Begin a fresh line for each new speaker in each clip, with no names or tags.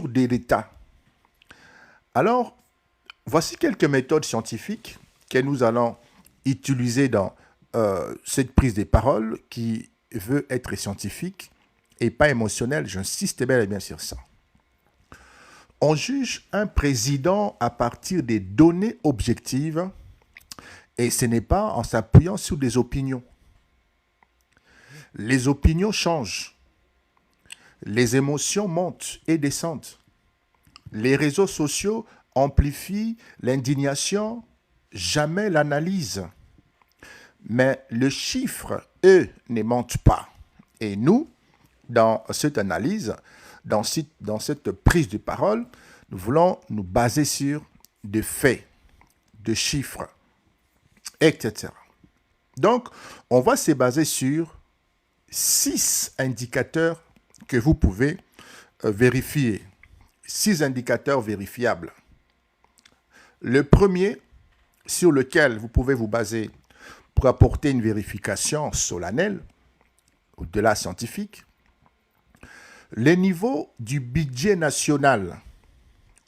de l'État. Alors, voici quelques méthodes scientifiques que nous allons utiliser dans cette prise de parole qui veut être scientifique et pas émotionnelle. J'insiste bel et bien sur ça. On juge un président à partir des données objectives et ce n'est pas en s'appuyant sur des opinions. Les opinions changent, les émotions montent et descendent. Les réseaux sociaux amplifient l'indignation, jamais l'analyse. Mais le chiffre, eux, ne montent pas. Et nous, dans cette analyse, dans cette prise de parole, nous voulons nous baser sur des faits, des chiffres, etc. Donc, on va se baser sur 6 indicateurs que vous pouvez vérifier. 6 indicateurs vérifiables. Le premier sur lequel vous pouvez vous baser pour apporter une vérification solennelle, au-delà scientifique, le niveau du budget national.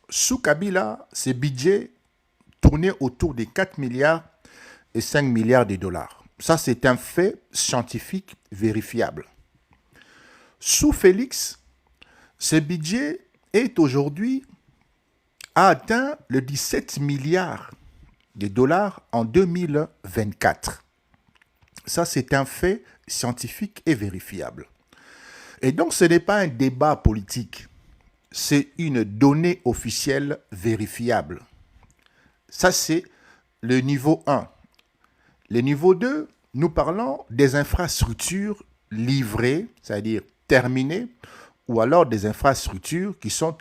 Sous Kabila, ce budget tournait autour des 4 milliards et 5 milliards de dollars. Ça, c'est un fait scientifique vérifiable. Sous Félix, ce budget est aujourd'hui a atteint le 17 milliards de dollars en 2024. Ça, c'est un fait scientifique et vérifiable. Et donc, ce n'est pas un débat politique, c'est une donnée officielle vérifiable. Ça, c'est le niveau 1. Le niveau 2, nous parlons des infrastructures livrées, c'est-à-dire terminées, ou alors des infrastructures qui sont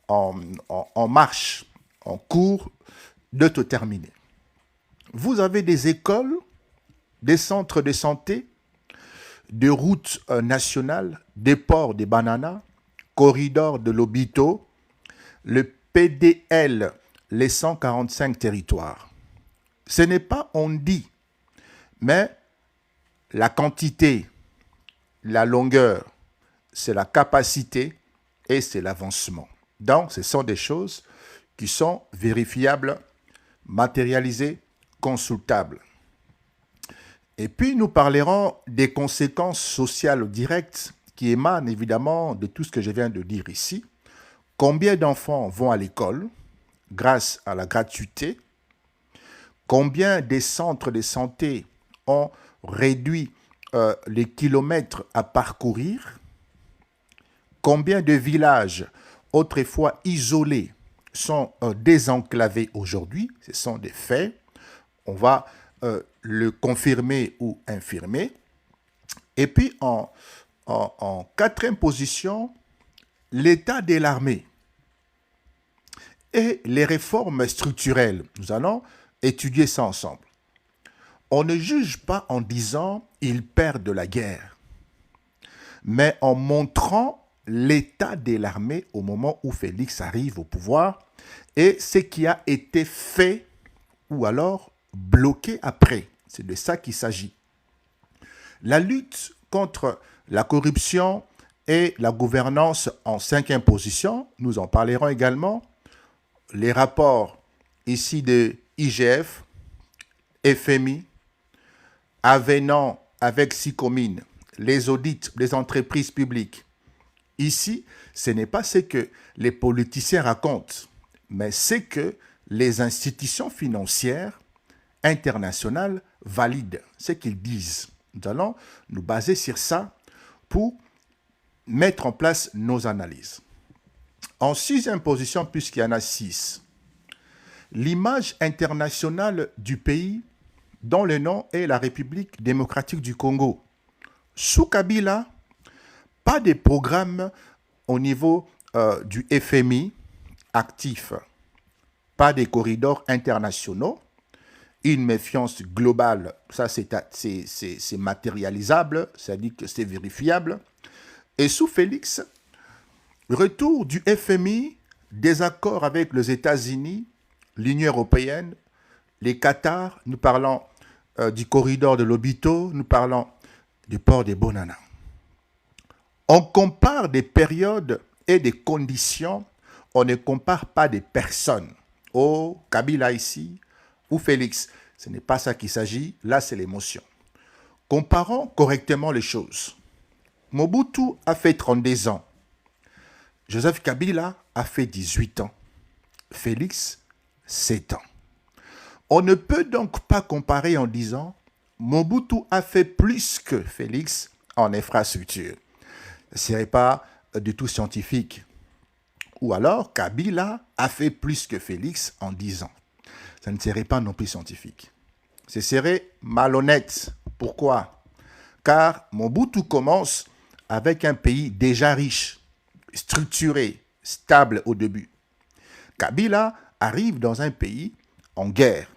en marche, en cours de terminer. Vous avez des écoles, des centres de santé, des routes nationales, des ports de Banana, corridors de Lobito, le PDL, les 145 territoires. Ce n'est pas on dit, mais la quantité, la longueur, c'est la capacité et c'est l'avancement. Donc, ce sont des choses qui sont vérifiables, matérialisées, consultables. Et puis, nous parlerons des conséquences sociales directes qui émanent évidemment de tout ce que je viens de dire ici. Combien d'enfants vont à l'école grâce à la gratuité? Combien des centres de santé ont réduit les kilomètres à parcourir? Combien de villages autrefois isolés sont désenclavés aujourd'hui? Ce sont des faits. On va le confirmer ou infirmer. Et puis, en quatrième position, l'état de l'armée et les réformes structurelles. Nous allons étudier ça ensemble. On ne juge pas en disant « ils perdent la guerre », mais en montrant l'état de l'armée au moment où Félix arrive au pouvoir et ce qui a été fait ou alors bloqué après. C'est de ça qu'il s'agit. La lutte contre la corruption et la gouvernance en cinquième position, nous en parlerons également. Les rapports ici de IGF, FMI, avenant avec Sicomine, les audits des entreprises publiques. Ici, ce n'est pas ce que les politiciens racontent, mais ce que les institutions financières internationales valident, ce qu'ils disent. Nous allons nous baser sur ça pour mettre en place nos analyses. En sixième position, puisqu'il y en a 6, l'image internationale du pays dont le nom est la République démocratique du Congo. Sous Kabila, pas de programme au niveau du FMI actif, pas de corridors internationaux, une méfiance globale, ça c'est matérialisable, c'est-à-dire que c'est vérifiable. Et sous Félix, retour du FMI, désaccord avec les États-Unis, l'Union européenne, les Qatar, nous parlons du corridor de Lobito, nous parlons du port de Bonana. On compare des périodes et des conditions, on ne compare pas des personnes. Oh, Kabila ici, ou Félix. Ce n'est pas ça qu'il s'agit, là c'est l'émotion. Comparons correctement les choses. Mobutu a fait 32 ans. Joseph Kabila a fait 18 ans. Félix, 7 ans. On ne peut donc pas comparer en disant Mobutu a fait plus que Félix en infrastructure. Ce ne serait pas du tout scientifique. Ou alors Kabila a fait plus que Félix en 10 ans. Ça ne serait pas non plus scientifique. Ce serait malhonnête. Pourquoi? Car Mobutu commence avec un pays déjà riche, structuré, stable au début. Kabila arrive dans un pays en guerre,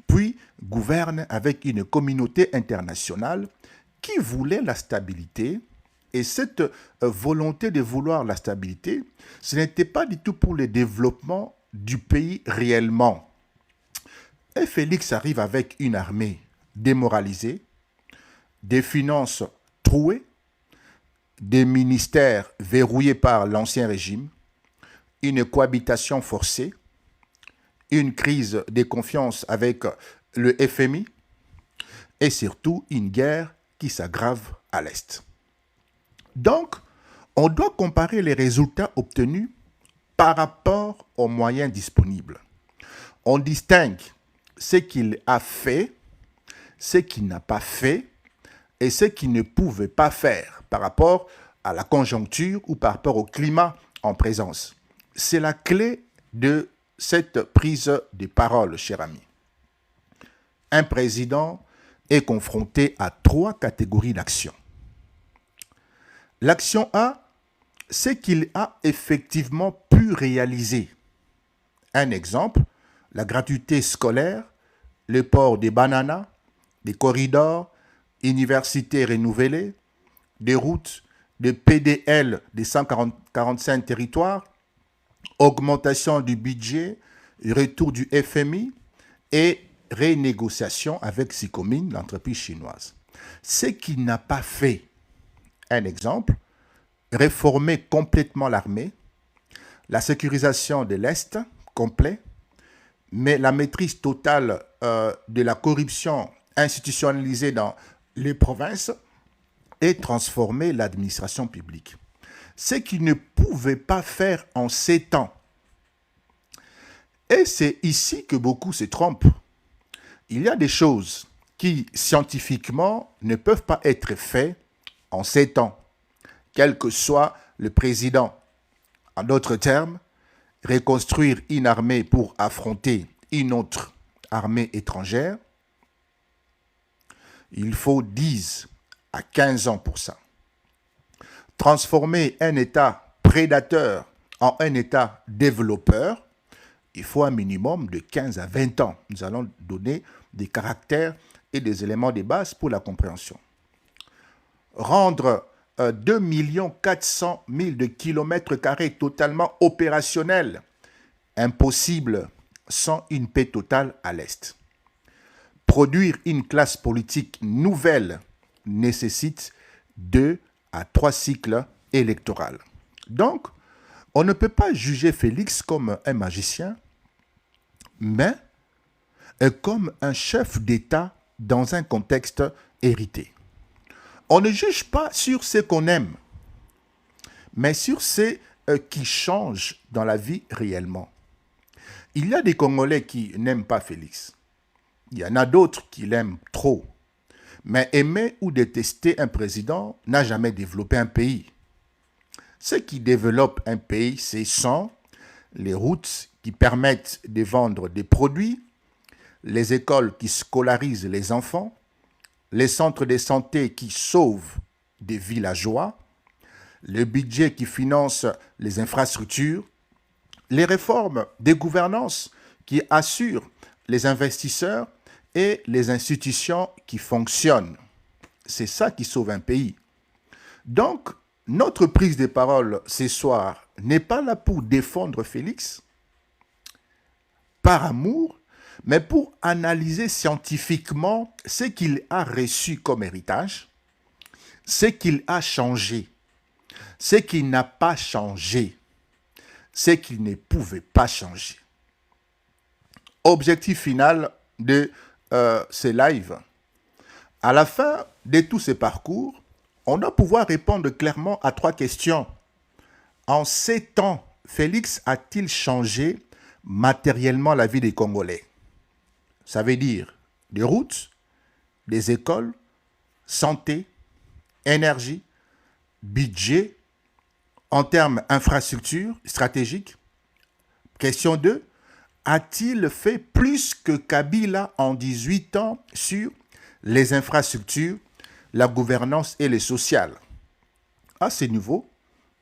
puis gouverne avec une communauté internationale qui voulait la stabilité. Et cette volonté de vouloir la stabilité, ce n'était pas du tout pour le développement du pays réellement. Et Félix arrive avec une armée démoralisée, des finances trouées, des ministères verrouillés par l'ancien régime, une cohabitation forcée, une crise de confiance avec le FMI et surtout une guerre qui s'aggrave à l'Est. Donc, on doit comparer les résultats obtenus par rapport aux moyens disponibles. On distingue ce qu'il a fait, ce qu'il n'a pas fait et ce qu'il ne pouvait pas faire par rapport à la conjoncture ou par rapport au climat en présence. C'est la clé de cette prise de parole, cher ami. Un président est confronté à 3 catégories d'actions. L'action A, c'est qu'il a effectivement pu réaliser. Un exemple, la gratuité scolaire, le port des bananas, des corridors, universités renouvelées, des routes, des PDL des 145 territoires, augmentation du budget, retour du FMI et renégociation avec Sicomine, l'entreprise chinoise. Ce qu'il n'a pas fait, un exemple, réformer complètement l'armée, la sécurisation de l'Est complet, mais la maîtrise totale de la corruption institutionnalisée dans les provinces et transformer l'administration publique. Ce qu'il ne pouvait pas faire en 7 ans. Et c'est ici que beaucoup se trompent. Il y a des choses qui, scientifiquement, ne peuvent pas être faites en 7 ans, quel que soit le président. En d'autres termes, reconstruire une armée pour affronter une autre armée étrangère, il faut 10 à 15 ans pour ça. Transformer un État prédateur en un État développeur, il faut un minimum de 15 à 20 ans. Nous allons donner des caractères et des éléments de base pour la compréhension. Rendre 2 400 000 de kilomètres carrés totalement opérationnels, impossible sans une paix totale à l'Est. Produire une classe politique nouvelle nécessite 2 à 3 cycles électoraux. Donc, on ne peut pas juger Félix comme un magicien, mais comme un chef d'État dans un contexte hérité. On ne juge pas sur ce qu'on aime, mais sur ce qui change dans la vie réellement. Il y a des Congolais qui n'aiment pas Félix. Il y en a d'autres qui l'aiment trop. Mais aimer ou détester un président n'a jamais développé un pays. Ce qui développe un pays, ce sont les routes qui permettent de vendre des produits, les écoles qui scolarisent les enfants, les centres de santé qui sauvent des villageois, le budget qui finance les infrastructures, les réformes des gouvernances qui assurent les investisseurs et les institutions qui fonctionnent. C'est ça qui sauve un pays. Donc, notre prise de parole ce soir n'est pas là pour défendre Félix, par amour, mais pour analyser scientifiquement ce qu'il a reçu comme héritage, ce qu'il a changé, Ce qui n'a pas changé, c'est qu'il ne pouvait pas changer. Objectif final de ces lives. À la fin de tous ces parcours, on doit pouvoir répondre clairement à 3 questions. En 7 ans, Félix a-t-il changé matériellement la vie des Congolais? Ça veut dire des routes, des écoles, santé, énergie, budget, en termes infrastructures stratégiques. Question 2, a-t-il fait plus que Kabila en 18 ans sur les infrastructures, la gouvernance et le social? À ce niveau,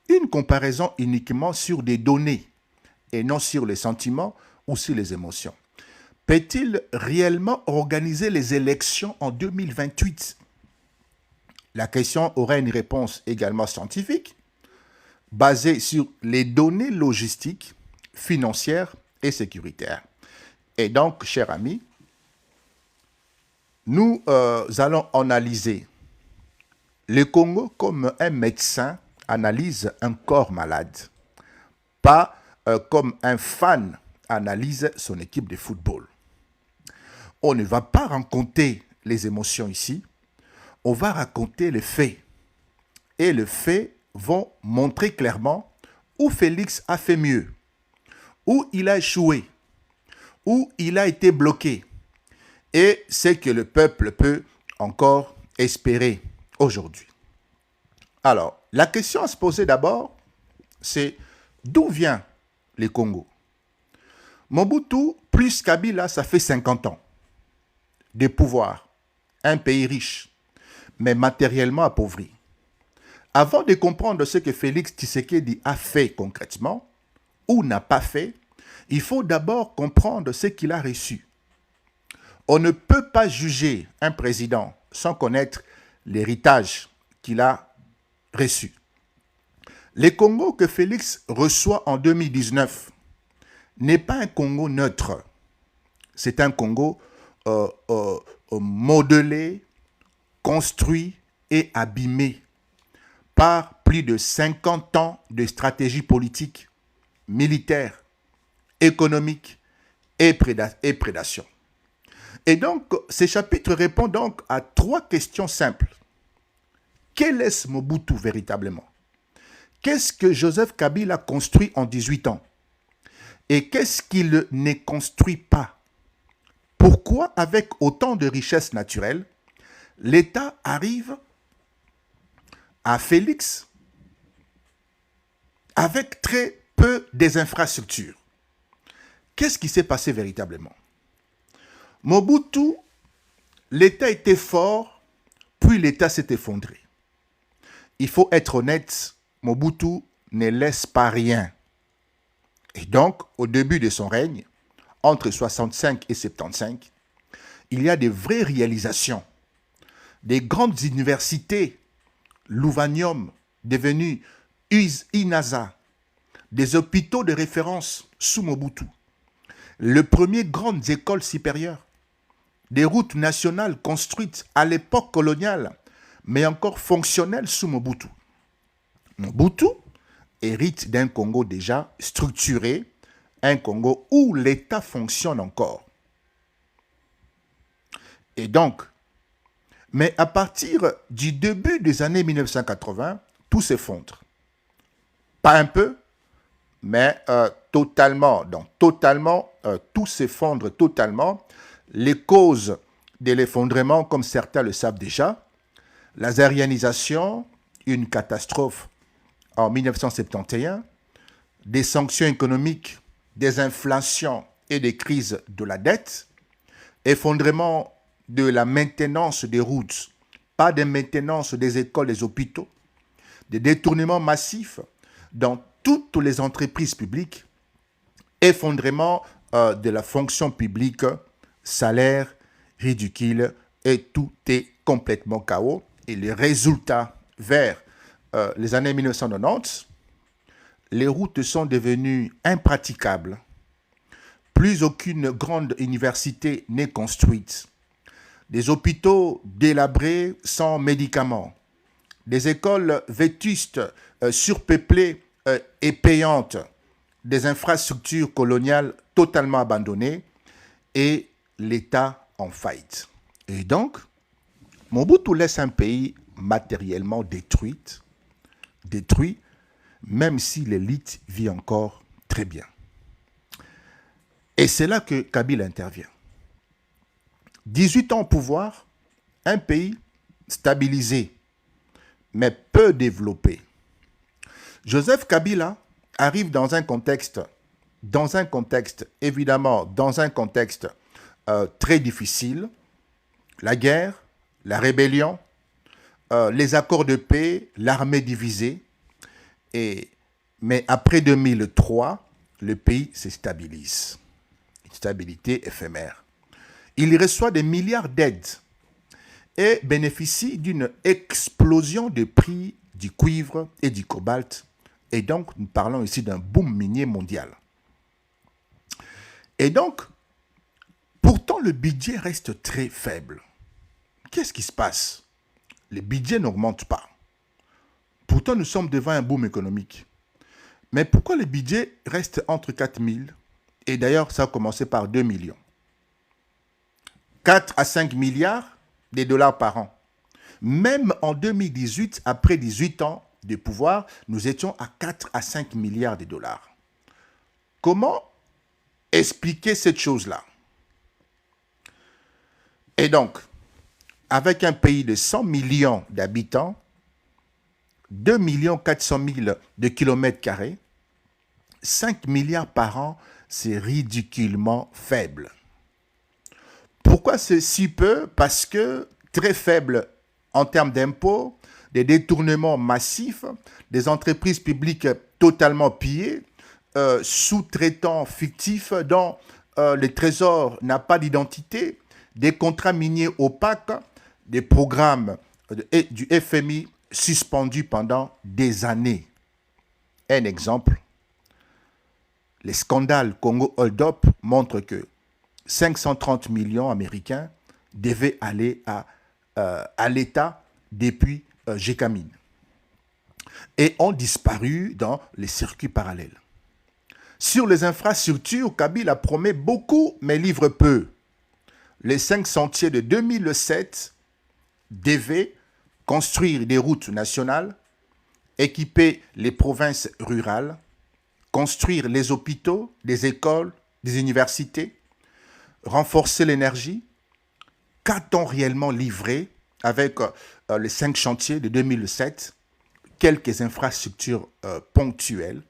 une comparaison uniquement sur des données et non sur les sentiments ou sur les émotions. Peut-il réellement organiser les élections en 2028? La question aurait une réponse également scientifique, basée sur les données logistiques, financières et sécuritaires. Et donc, chers amis, nous allons analyser le Congo comme un médecin analyse un corps malade, pas comme un fan analyse son équipe de football. On ne va pas raconter les émotions ici, on va raconter les faits. Et les faits vont montrer clairement où Félix a fait mieux, où il a échoué, où il a été bloqué, et ce que le peuple peut encore espérer aujourd'hui. Alors, la question à se poser d'abord, c'est d'où vient le Congo? Mobutu plus Kabila, ça fait 50 ans de pouvoir, un pays riche, mais matériellement appauvri. Avant de comprendre ce que Félix Tshisekedi a fait concrètement, ou n'a pas fait, il faut d'abord comprendre ce qu'il a reçu. On ne peut pas juger un président sans connaître l'héritage qu'il a reçu. Le Congo que Félix reçoit en 2019 n'est pas un Congo neutre. C'est un Congo modelé, construit et abîmé par plus de 50 ans de stratégie politique, militaire, économique et prédation. Et donc, ces chapitres répondent donc à 3 questions simples. Quel est Mobutu véritablement? Qu'est-ce que Joseph Kabila a construit en 18 ans? Et qu'est-ce qu'il ne construit pas? Pourquoi, avec autant de richesses naturelles, l'État arrive à Félix avec très peu des infrastructures? Qu'est-ce qui s'est passé véritablement? Mobutu, l'État était fort, puis l'État s'est effondré. Il faut être honnête, Mobutu ne laisse pas rien. Et donc, au début de son règne, entre 65 et 75, il y a des vraies réalisations. Des grandes universités, l'Ouvanium, devenu INASA, des hôpitaux de référence sous Mobutu, le premier grandes écoles supérieures, des routes nationales construites à l'époque coloniale, mais encore fonctionnelles sous Mobutu. Mobutu hérite d'un Congo déjà structuré, un Congo où l'État fonctionne encore. Et donc, mais à partir du début des années 1980, tout s'effondre. Pas un peu, mais totalement. Donc, totalement, tout s'effondre totalement. Les causes de l'effondrement, comme certains le savent déjà, l'azérianisation, une catastrophe en 1971, des sanctions économiques, des inflations et des crises de la dette, effondrement de la maintenance des routes, pas de maintenance des écoles, des hôpitaux, des détournements massifs dans toutes les entreprises publiques, effondrement de la fonction publique, salaire ridicule, et tout est complètement chaos. Et les résultats vers les années 1990, les routes sont devenues impraticables. Plus aucune grande université n'est construite. Des hôpitaux délabrés sans médicaments. Des écoles vétustes surpeuplée et payante, des infrastructures coloniales totalement abandonnées et l'État en faillite. Et donc, Mobutu laisse un pays matériellement détruit, même si l'élite vit encore très bien. Et c'est là que Kabila intervient. 18 ans au pouvoir, un pays stabilisé, mais peu développé. Joseph Kabila arrive dans un contexte très difficile, la guerre, la rébellion, les accords de paix, l'armée divisée. Mais après 2003, le pays se stabilise. Une stabilité éphémère. Il reçoit des milliards d'aides et bénéficie d'une explosion des prix du cuivre et du cobalt. Et donc, nous parlons ici d'un boom minier mondial. Et donc, pourtant, le budget reste très faible. Qu'est-ce qui se passe? Le budget n'augmente pas. Pourtant, nous sommes devant un boom économique. Mais pourquoi le budget reste entre 4 000 et d'ailleurs, ça a commencé par 2 millions. 4 à 5 milliards de dollars par an. Même en 2018, après 18 ans de pouvoir, nous étions à 4 à 5 milliards de dollars. Comment expliquer cette chose-là? Et donc, avec un pays de 100 millions d'habitants, 2 400 000 de kilomètres carrés, 5 milliards par an, c'est ridiculement faible. Pourquoi c'est si peu? Parce que très faible en termes d'impôts, des détournements massifs, des entreprises publiques totalement pillées, sous-traitants fictifs dont le trésor n'a pas d'identité, des contrats miniers opaques, des programmes du FMI suspendus pendant des années. Un exemple, les scandales Congo Hold-up montrent que 530 millions américains devaient aller à l'État depuis Gécamine et ont disparu dans les circuits parallèles. Sur les infrastructures, Kabila promet beaucoup mais livre peu. Les 5 sentiers de 2007 devaient construire des routes nationales, équiper les provinces rurales, construire les hôpitaux, des écoles, des universités, renforcer l'énergie. Qu'a-t-on réellement livré avec les 5 chantiers de 2007? Quelques infrastructures ponctuelles,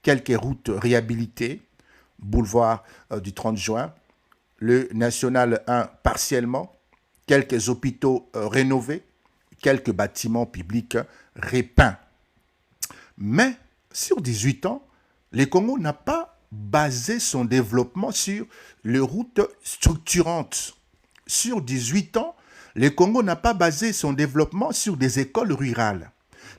quelques routes réhabilitées, boulevard du 30 juin, le National 1 partiellement, quelques hôpitaux rénovés, quelques bâtiments publics repeints. Mais sur 18 ans, le Congo n'a pas basé son développement sur les routes structurantes. Sur 18 ans, le Congo n'a pas basé son développement sur des écoles rurales,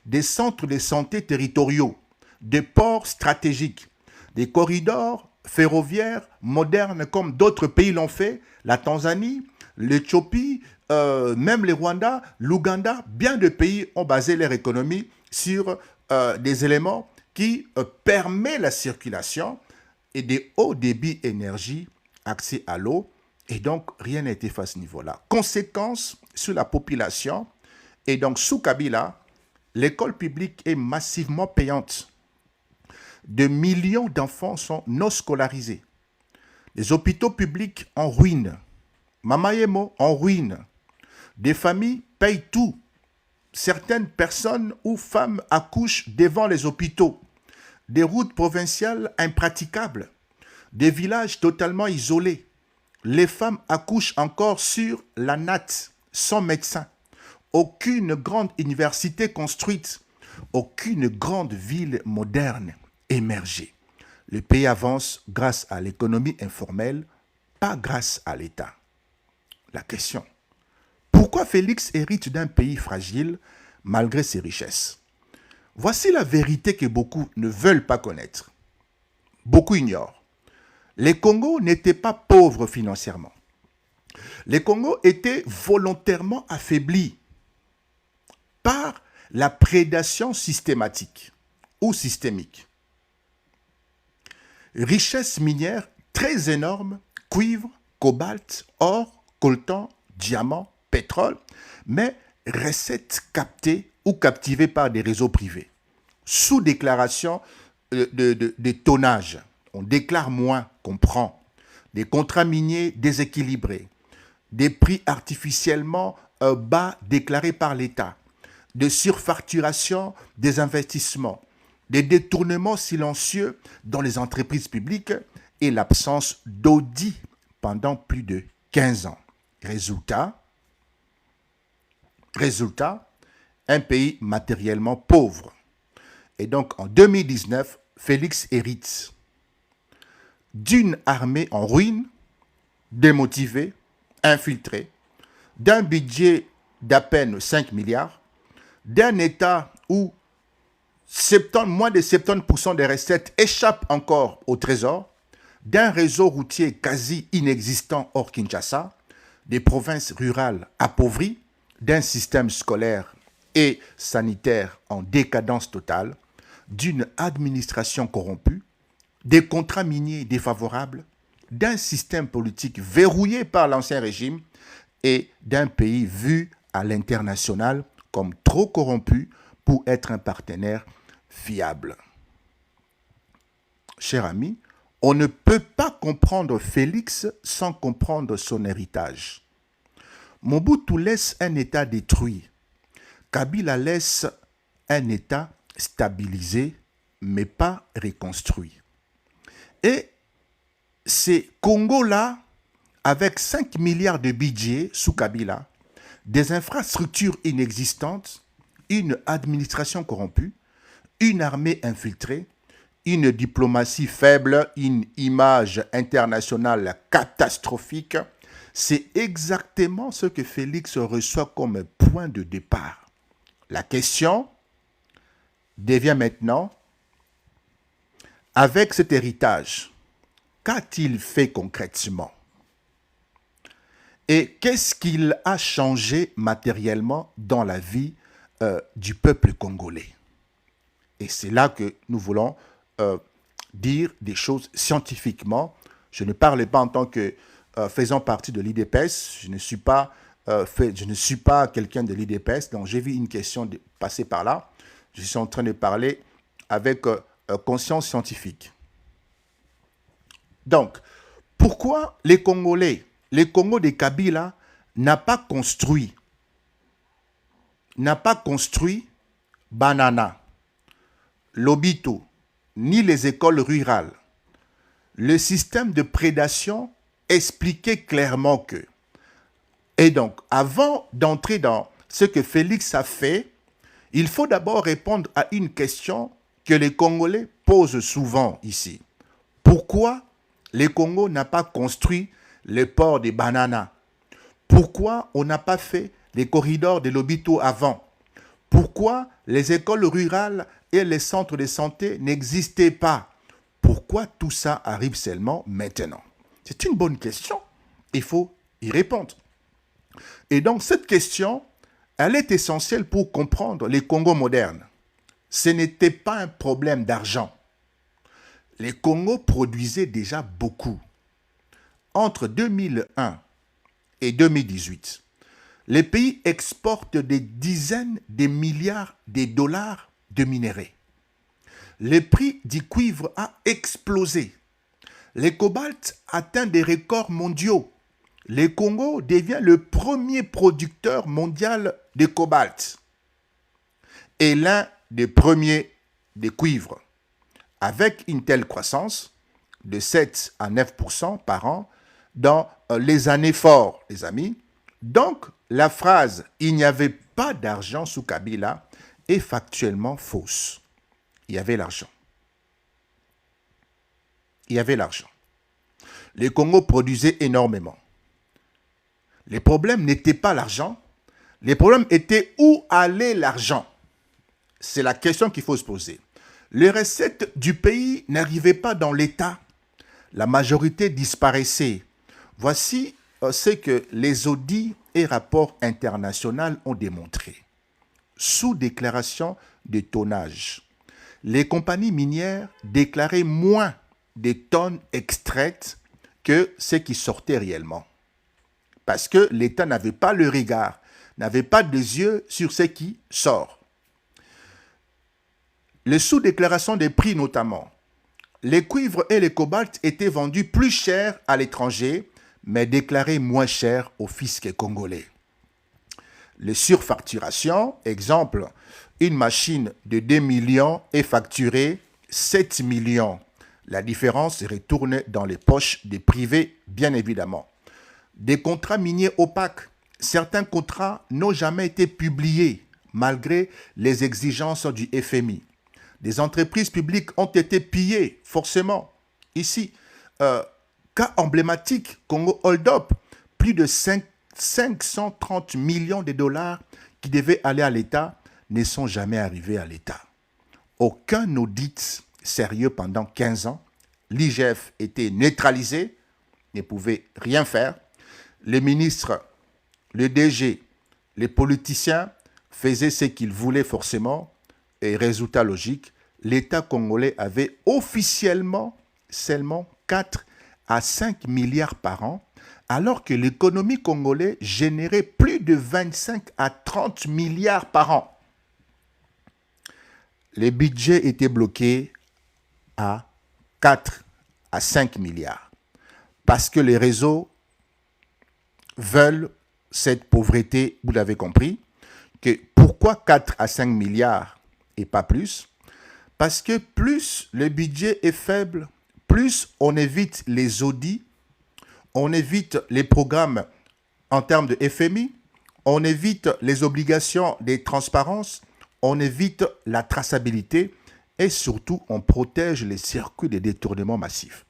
des centres de santé territoriaux, des ports stratégiques, des corridors ferroviaires modernes comme d'autres pays l'ont fait, la Tanzanie, l'Éthiopie, même le Rwanda, l'Ouganda. Bien de pays ont basé leur économie sur des éléments qui permettent la circulation et des hauts débits énergie, accès à l'eau. Et donc, rien n'a été fait à ce niveau-là. Conséquence sur la population. Et donc, sous Kabila, l'école publique est massivement payante. De millions d'enfants sont non scolarisés. Les hôpitaux publics en ruine. Mamayemo en ruine. Des familles payent tout. Certaines personnes ou femmes accouchent devant les hôpitaux. Des routes provinciales impraticables. Des villages totalement isolés. Les femmes accouchent encore sur la natte, sans médecin. Aucune grande université construite, aucune grande ville moderne émergée. Le pays avance grâce à l'économie informelle, pas grâce à l'État. La question, pourquoi Félix hérite d'un pays fragile malgré ses richesses? Voici la vérité que beaucoup ne veulent pas connaître. Beaucoup ignorent. Les Congos n'étaient pas pauvres financièrement. Les Congos étaient volontairement affaiblis par la prédation systématique. ou systémique. Richesse minière très énorme, cuivre, cobalt, or, coltan, diamant, pétrole, mais recettes captées ou captivées par des réseaux privés. Sous déclaration de tonnage, on déclare moins qu'on prend. Des contrats miniers déséquilibrés, des prix artificiellement bas déclarés par l'État, de surfacturation des investissements, des détournements silencieux dans les entreprises publiques et l'absence d'audit pendant plus de 15 ans. Résultat, un pays matériellement pauvre. Et donc en 2019, Félix hérite d'une armée en ruine, démotivée, infiltrée, d'un budget d'à peine 5 milliards, d'un État où moins de 70% des recettes échappent encore au trésor, d'un réseau routier quasi inexistant hors Kinshasa, des provinces rurales appauvries, d'un système scolaire et sanitaire en décadence totale, d'une administration corrompue, des contrats miniers défavorables, d'un système politique verrouillé par l'ancien régime et d'un pays vu à l'international comme trop corrompu pour être un partenaire fiable. Cher ami, on ne peut pas comprendre Félix sans comprendre son héritage. Mobutu laisse un État détruit. Kabila laisse un État stabilisé, mais pas reconstruit. Et ces Congos-là, avec 5 milliards de budget sous Kabila, des infrastructures inexistantes, une administration corrompue, une armée infiltrée, une diplomatie faible, une image internationale catastrophique, c'est exactement ce que Félix reçoit comme point de départ. La question devient maintenant, avec cet héritage, qu'a-t-il fait concrètement? Et qu'est-ce qu'il a changé matériellement dans la vie du peuple congolais? Et c'est là que nous voulons dire des choses scientifiquement. Je ne parle pas en tant que faisant partie de l'IDPS. Je ne suis pas quelqu'un de l'IDPS. Donc j'ai vu une question passer par là. Je suis en train de parler avec conscience scientifique. Donc, pourquoi les Congolais, les Congos de Kabila, n'a pas construit Banana, Lobito, ni les écoles rurales? Le système de prédation expliquait clairement que. Et donc, avant d'entrer dans ce que Félix a fait, il faut d'abord répondre à une question que les Congolais posent souvent ici. Pourquoi les Congos n'ont pas construit le port de Banana? Pourquoi on n'a pas fait les corridors de Lobito avant? Pourquoi les écoles rurales et les centres de santé n'existaient pas? Pourquoi tout ça arrive seulement maintenant? C'est une bonne question. Il faut y répondre. Et donc cette question, elle est essentielle pour comprendre les Congos modernes. Ce n'était pas un problème d'argent. Les Congos produisaient déjà beaucoup. Entre 2001 et 2018, les pays exportent des dizaines de milliards de dollars de minerais. Le prix du cuivre a explosé. Le cobalt atteint des records mondiaux. Le Congo devient le premier producteur mondial de cobalt et l'un des premiers de cuivre. Avec une telle croissance de 7 à 9% par an dans les années fortes, les amis. Donc, la phrase « il n'y avait pas d'argent sous Kabila » est factuellement fausse. Il y avait l'argent. Il y avait l'argent. Les Congos produisaient énormément. Les problèmes n'étaient pas l'argent. Les problèmes étaient où allait l'argent. C'est la question qu'il faut se poser. Les recettes du pays n'arrivaient pas dans l'État. La majorité disparaissait. Voici ce que les audits et rapports internationaux ont démontré. Sous déclaration de tonnage, les compagnies minières déclaraient moins de tonnes extraites que ce qui sortait réellement. Parce que l'État n'avait pas le regard, n'avait pas des yeux sur ce qui sort. Les sous-déclarations des prix notamment. Les cuivres et les cobaltes étaient vendus plus cher à l'étranger, mais déclarés moins cher au fisc congolais. Les surfacturations, exemple, une machine de 2 millions est facturée 7 millions. La différence retourne dans les poches des privés, bien évidemment. Des contrats miniers opaques. Certains contrats n'ont jamais été publiés, malgré les exigences du FMI. Des entreprises publiques ont été pillées, forcément. Ici, cas emblématique, Congo Hold Up, plus de 530 millions de dollars qui devaient aller à l'État ne sont jamais arrivés à l'État. Aucun audit sérieux pendant 15 ans. L'IGF était neutralisé, ne pouvait rien faire. Les ministres, le DG, les politiciens faisaient ce qu'ils voulaient forcément. Et résultat logique, l'État congolais avait officiellement seulement 4 à 5 milliards par an, alors que l'économie congolaise générait plus de 25 à 30 milliards par an. Les budgets étaient bloqués à 4 à 5 milliards, parce que les réseaux veulent cette pauvreté, vous l'avez compris, que pourquoi 4 à 5 milliards et pas plus? Parce que plus le budget est faible, plus on évite les audits, on évite les programmes en termes de FMI, on évite les obligations des transparences, on évite la traçabilité et surtout on protège les circuits de détournement massifs.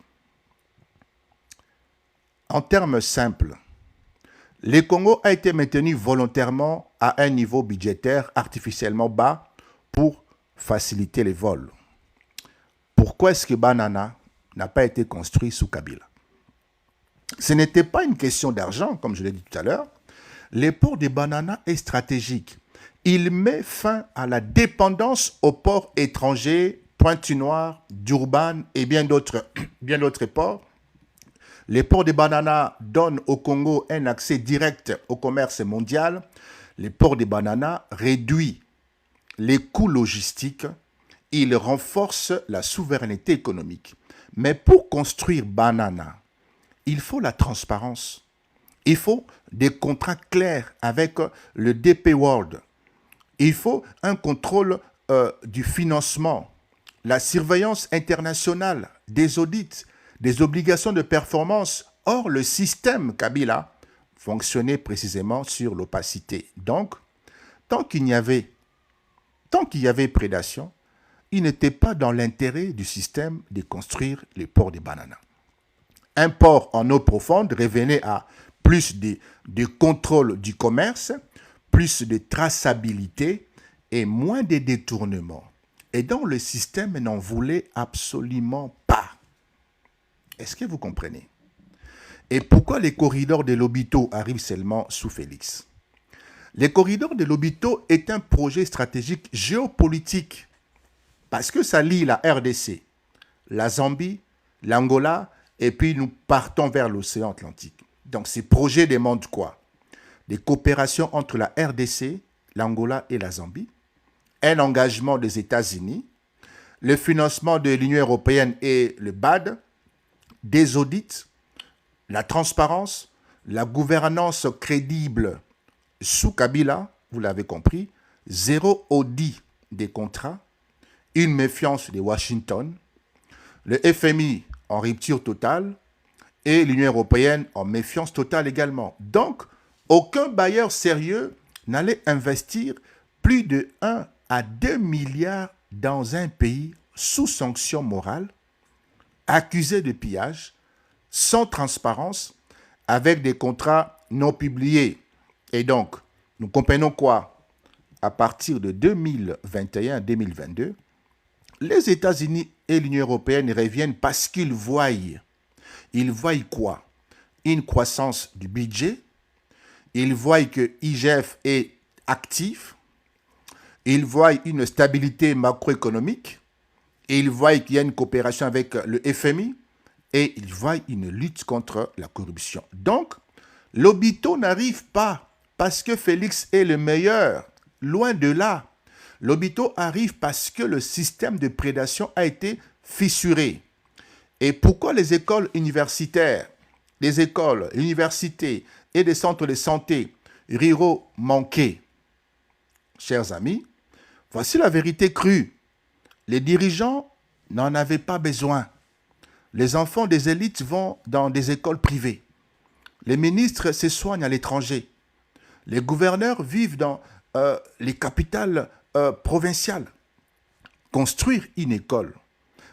En termes simples, le Congo a été maintenu volontairement à un niveau budgétaire artificiellement bas pour faciliter les vols. Pourquoi est-ce que Banana n'a pas été construit sous Kabila? Ce n'était pas une question d'argent, comme je l'ai dit tout à l'heure. Le port de Banana est stratégique. Il met fin à la dépendance aux ports étrangers, Pointe-Noire, Durban et bien d'autres ports. Les ports de Banana donnent au Congo un accès direct au commerce mondial. Les ports de Banana réduisent les coûts logistiques. Ils renforcent la souveraineté économique. Mais pour construire Banana, il faut la transparence. Il faut des contrats clairs avec le DP World. Il faut un contrôle du financement, la surveillance internationale, des audits, des obligations de performance. Or, le système Kabila fonctionnait précisément sur l'opacité. Donc, tant qu'il y avait prédation, il n'était pas dans l'intérêt du système de construire les ports de Banana. Un port en eau profonde revenait à plus de contrôle du commerce, plus de traçabilité et moins de détournements. Et donc le système n'en voulait absolument pas. Est-ce que vous comprenez? Et pourquoi les corridors de Lobito arrivent seulement sous Félix? Les corridors de Lobito est un projet stratégique géopolitique parce que ça lie la RDC, la Zambie, l'Angola, et puis nous partons vers l'océan Atlantique. Donc ces projets demandent quoi? Des coopérations entre la RDC, l'Angola et la Zambie, un engagement des États-Unis, le financement de l'Union européenne et le BAD, des audits, la transparence, la gouvernance crédible sous Kabila, vous l'avez compris, zéro audit des contrats, une méfiance de Washington, le FMI en rupture totale et l'Union européenne en méfiance totale également. Donc, aucun bailleur sérieux n'allait investir plus de 1 à 2 milliards dans un pays sous sanction morale, accusé de pillage, sans transparence, avec des contrats non publiés. Et donc, nous comprenons quoi? À partir de 2021-2022, les États-Unis et l'Union européenne reviennent parce qu'ils voient quoi? Une croissance du budget, ils voient que IGF est actif, ils voient une stabilité macroéconomique, Et ils voient qu'il y a une coopération avec le FMI et ils voient une lutte contre la corruption. Donc, Lobito n'arrive pas parce que Félix est le meilleur. Loin de là. Lobito arrive parce que le système de prédation a été fissuré. Et pourquoi les écoles universitaires, les écoles, universités et des centres de santé ruraux manquaient? Chers amis, voici la vérité crue. Les dirigeants n'en avaient pas besoin. Les enfants des élites vont dans des écoles privées. Les ministres se soignent à l'étranger. Les gouverneurs vivent dans les capitales provinciales. Construire une école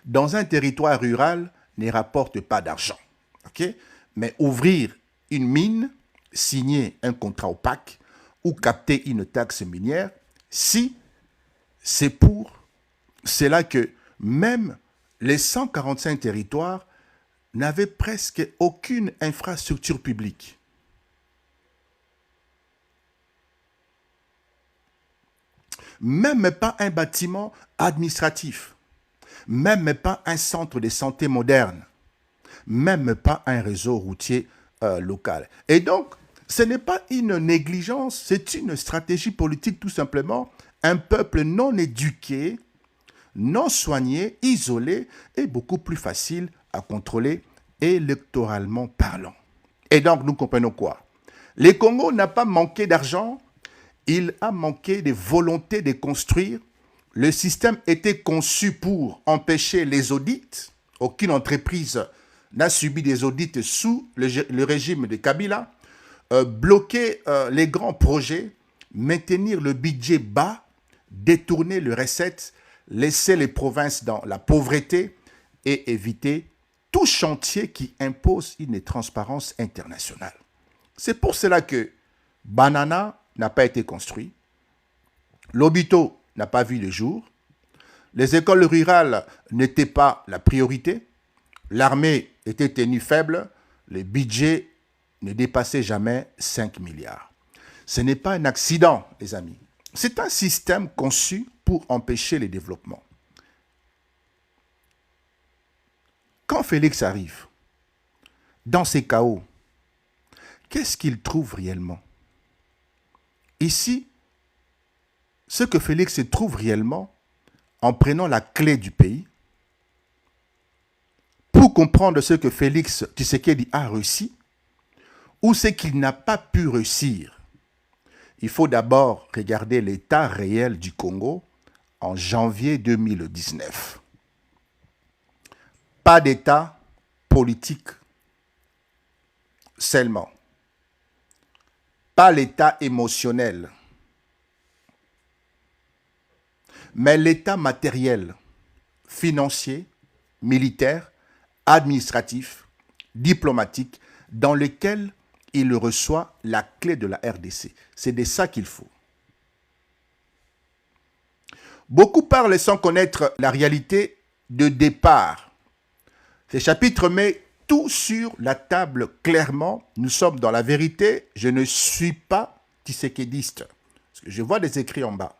dans un territoire rural ne rapporte pas d'argent. Okay? Mais ouvrir une mine, signer un contrat opaque ou capter une taxe minière, si c'est pour cela que même les 145 territoires n'avaient presque aucune infrastructure publique. Même pas un bâtiment administratif, même pas un centre de santé moderne, même pas un réseau routier local. Et donc, ce n'est pas une négligence, c'est une stratégie politique tout simplement. Un peuple non éduqué, non soigné, isolé est beaucoup plus facile à contrôler électoralement parlant. Et donc, nous comprenons quoi? Le Congo n'a pas manqué d'argent, il a manqué de volonté de construire. Le système était conçu pour empêcher les audits. Aucune entreprise n'a subi des audits sous le régime de Kabila. Bloquer les grands projets, maintenir le budget bas, détourner les recettes, laisser les provinces dans la pauvreté et éviter tout chantier qui impose une transparence internationale. C'est pour cela que Banana n'a pas été construit, Lobito n'a pas vu le jour, les écoles rurales n'étaient pas la priorité, l'armée était tenue faible, le budget ne dépassait jamais 5 milliards. Ce n'est pas un accident, les amis. C'est un système conçu pour empêcher le développement. Quand Félix arrive, dans ces chaos, qu'est-ce qu'il trouve réellement? Ici, ce que Félix trouve réellement, en prenant la clé du pays, pour comprendre ce que Félix Tshisekedi a réussi, ou ce qu'il n'a pas pu réussir, il faut d'abord regarder l'état réel du Congo en janvier 2019. Pas d'état politique seulement. Pas l'état émotionnel. Mais l'état matériel, financier, militaire, administratif, diplomatique, dans lequel il reçoit la clé de la RDC. C'est de ça qu'il faut. Beaucoup parlent sans connaître la réalité de départ. Ce chapitre met tout sur la table clairement. Nous sommes dans la vérité. Je ne suis pas tshisekédiste. Parce que je vois des écrits en bas.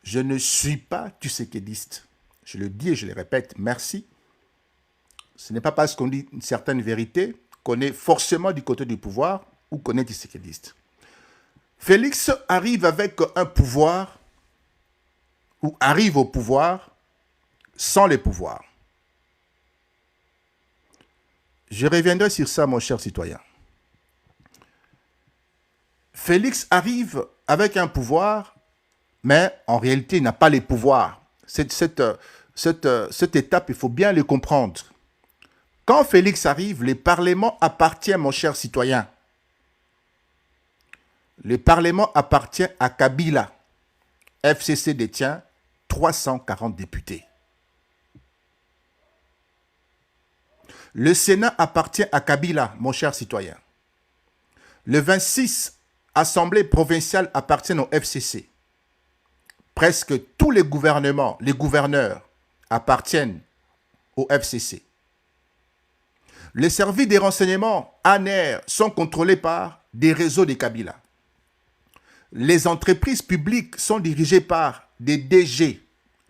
Je ne suis pas tshisekédiste. Je le dis et je le répète, merci. Ce n'est pas parce qu'on dit une certaine vérité qu'on est forcément du côté du pouvoir ou qu'on est tshisékédiste. Félix arrive avec un pouvoir ou arrive au pouvoir sans les pouvoirs. Je reviendrai sur ça, mon cher citoyen. Félix arrive avec un pouvoir, mais en réalité, il n'a pas les pouvoirs. Cette étape, il faut bien le comprendre. Quand Félix arrive, le Parlement appartient, mon cher citoyen. Le Parlement appartient à Kabila. FCC détient 340 députés. Le Sénat appartient à Kabila, mon cher citoyen. Le 26 assemblées provinciales appartiennent au FCC. Presque tous les gouvernements, les gouverneurs appartiennent au FCC. Les services des renseignements, ANER, sont contrôlés par des réseaux de Kabila. Les entreprises publiques sont dirigées par des DG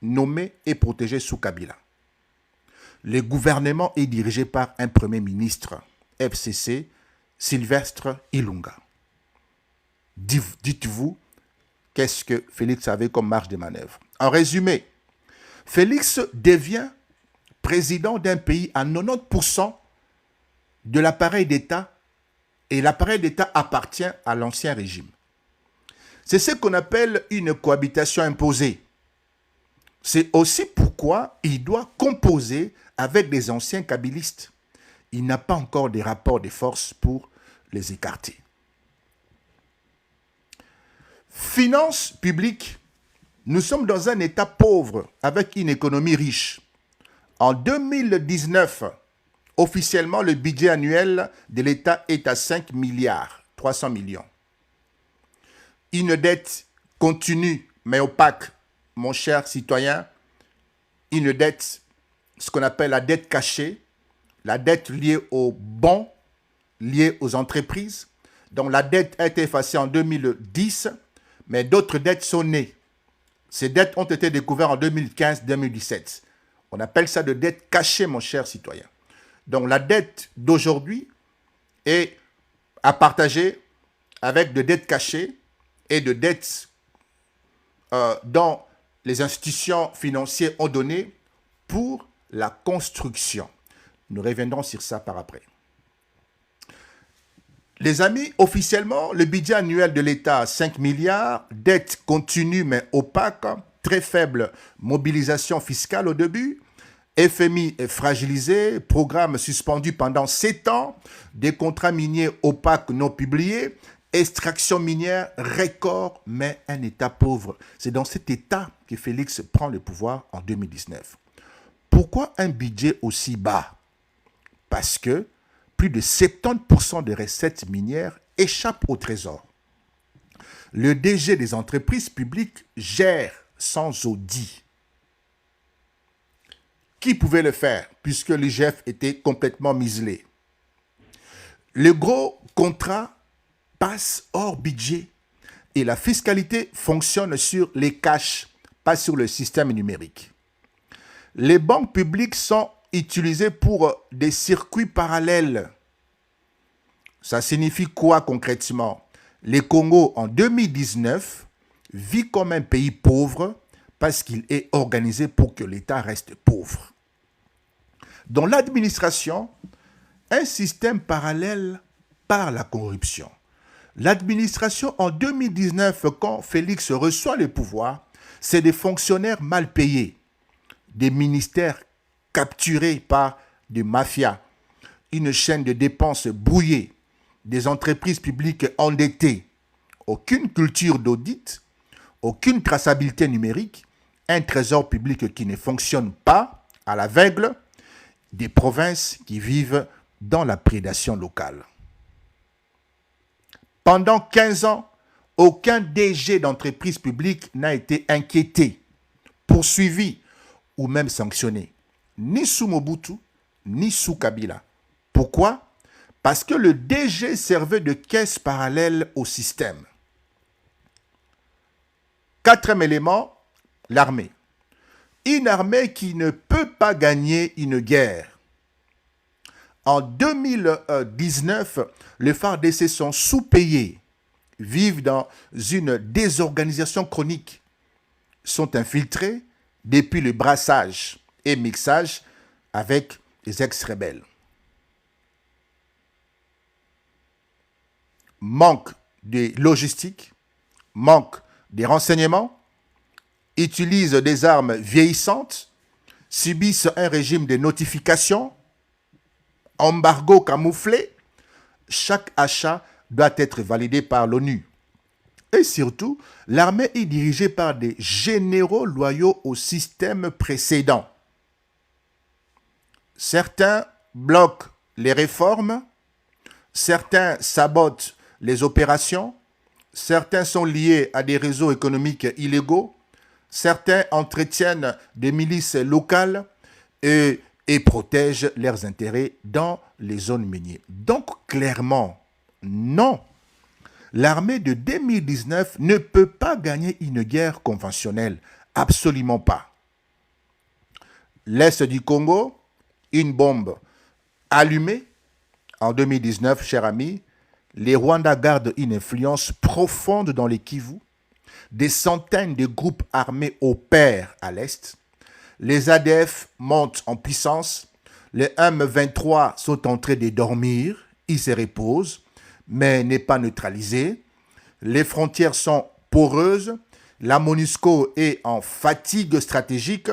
nommé et protégé sous Kabila. Le gouvernement est dirigé par un premier ministre, FCC, Sylvestre Ilunga. Dites-vous, qu'est-ce que Félix avait comme marge de manœuvre? En résumé, Félix devient président d'un pays à 90% de l'appareil d'État, et l'appareil d'État appartient à l'ancien régime. C'est ce qu'on appelle une cohabitation imposée. C'est aussi pourquoi il doit composer avec des anciens kabylistes. Il n'a pas encore des rapports de force pour les écarter. Finances publiques, nous sommes dans un État pauvre avec une économie riche. En 2019, officiellement, le budget annuel de l'État est à 5 milliards 300 millions. Une dette continue mais opaque, mon cher citoyen, une dette, ce qu'on appelle la dette cachée, la dette liée aux bons, liée aux entreprises. Donc la dette a été effacée en 2010, mais d'autres dettes sont nées. Ces dettes ont été découvertes en 2015-2017. On appelle ça de dette cachée, mon cher citoyen. Donc la dette d'aujourd'hui est à partager avec de dettes cachées et de dettes dont les institutions financières ont donné pour la construction. Nous reviendrons sur ça par après. Les amis, officiellement, le budget annuel de l'État à 5 milliards, dette continue mais opaque, très faible mobilisation fiscale au début, FMI est fragilisé, programme suspendu pendant 7 ans, des contrats miniers opaques non publiés, extraction minière record mais un État pauvre. C'est dans cet État que Félix prend le pouvoir en 2019. Pourquoi un budget aussi bas? Parce que plus de 70% des recettes minières échappent au trésor. Le DG des entreprises publiques gère sans audit. Qui pouvait le faire puisque l'IGF était complètement muselé? Le gros contrat passe hors budget et la fiscalité fonctionne sur les cash, pas sur le système numérique. Les banques publiques sont utilisées pour des circuits parallèles. Ça signifie quoi concrètement? Le Congo, en 2019, vit comme un pays pauvre parce qu'il est organisé pour que l'État reste pauvre. Dans l'administration, un système parallèle par la corruption. L'administration en 2019, quand Félix reçoit le pouvoir, c'est des fonctionnaires mal payés, des ministères capturés par des mafias, une chaîne de dépenses brouillée, des entreprises publiques endettées, aucune culture d'audit, aucune traçabilité numérique, un trésor public qui ne fonctionne pas à l'aveugle, des provinces qui vivent dans la prédation locale. Pendant 15 ans, aucun DG d'entreprise publique n'a été inquiété, poursuivi ou même sanctionné, ni sous Mobutu, ni sous Kabila. Pourquoi? Parce que le DG servait de caisse parallèle au système. Quatrième élément, l'armée. Une armée qui ne peut pas gagner une guerre. En 2019, les FARDC sont sous-payés, vivent dans une désorganisation chronique, sont infiltrés depuis le brassage et mixage avec les ex-rebelles. Manque de logistique, manque de renseignements, utilisent des armes vieillissantes, subissent un régime de notification, embargo camouflé. Chaque achat doit être validé par l'ONU. Et surtout, l'armée est dirigée par des généraux loyaux au système précédent. Certains bloquent les réformes, certains sabotent les opérations, certains sont liés à des réseaux économiques illégaux, certains entretiennent des milices locales et protègent leurs intérêts dans les zones minières. Donc, clairement, non. L'armée de 2019 ne peut pas gagner une guerre conventionnelle. Absolument pas. L'Est du Congo, une bombe allumée. En 2019, chers amis, les Rwandais gardent une influence profonde dans les Kivu. Des centaines de groupes armés opèrent à l'Est. Les ADF montent en puissance. Les M23 sont en train de dormir. Ils se reposent, mais n'est pas neutralisé. Les frontières sont poreuses. La MONUSCO est en fatigue stratégique.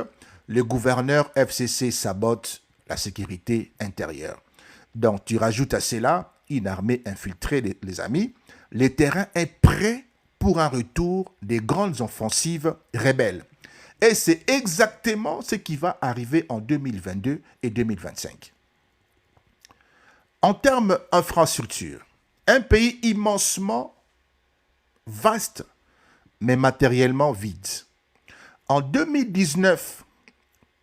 Le gouverneur FCC sabote la sécurité intérieure. Donc, tu rajoutes à cela une armée infiltrée, les amis. Le terrain est prêt pour un retour des grandes offensives rebelles. Et c'est exactement ce qui va arriver en 2022 et 2025. En termes d'infrastructure, un pays immensement vaste, mais matériellement vide. En 2019,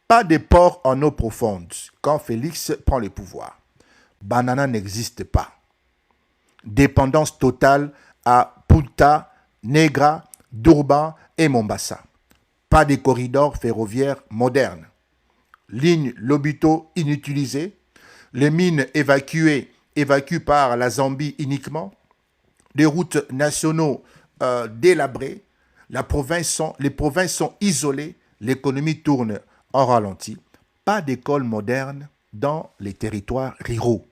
pas de port en eau profonde quand Félix prend le pouvoir. Banana n'existe pas. Dépendance totale à Punta, Negra, Durban et Mombasa. Pas de corridors ferroviaires modernes. Ligne Lobito inutilisée. Les mines évacuées par la Zambie uniquement. Des routes nationaux délabrées. Les provinces sont isolées. L'économie tourne en ralenti. Pas d'école moderne dans les territoires ruraux.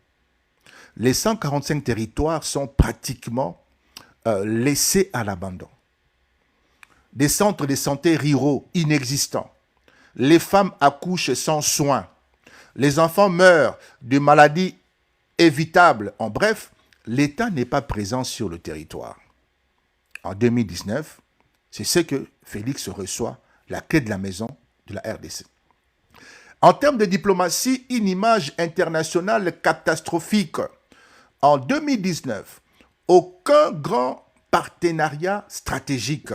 Les 145 territoires sont pratiquement laissés à l'abandon. Des centres de santé ruraux inexistants. Les femmes accouchent sans soins. Les enfants meurent de maladies évitables. En bref, l'État n'est pas présent sur le territoire. En 2019, c'est ce que Félix reçoit, la clé de la maison de la RDC. En termes de diplomatie, une image internationale catastrophique. En 2019, aucun grand partenariat stratégique.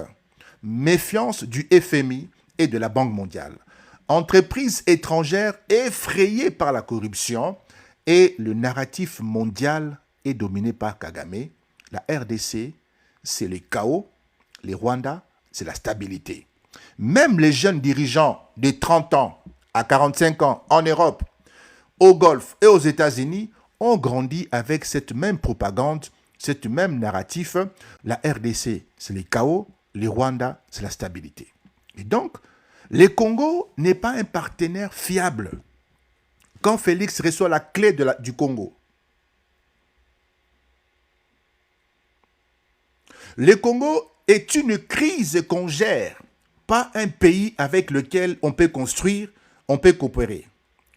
Méfiance du FMI et de la Banque mondiale. Entreprises étrangères effrayées par la corruption et le narratif mondial est dominé par Kagame. La RDC, c'est le chaos. Les Rwandais, c'est la stabilité. Même les jeunes dirigeants de 30 ans à 45 ans en Europe, au Golfe et aux États-Unis ont grandi avec cette même propagande, cette même narratif. La RDC, c'est le chaos. Les Rwandais, c'est la stabilité. Et donc, le Congo n'est pas un partenaire fiable. Quand Félix reçoit la clé du Congo, le Congo est une crise qu'on gère, pas un pays avec lequel on peut construire, on peut coopérer.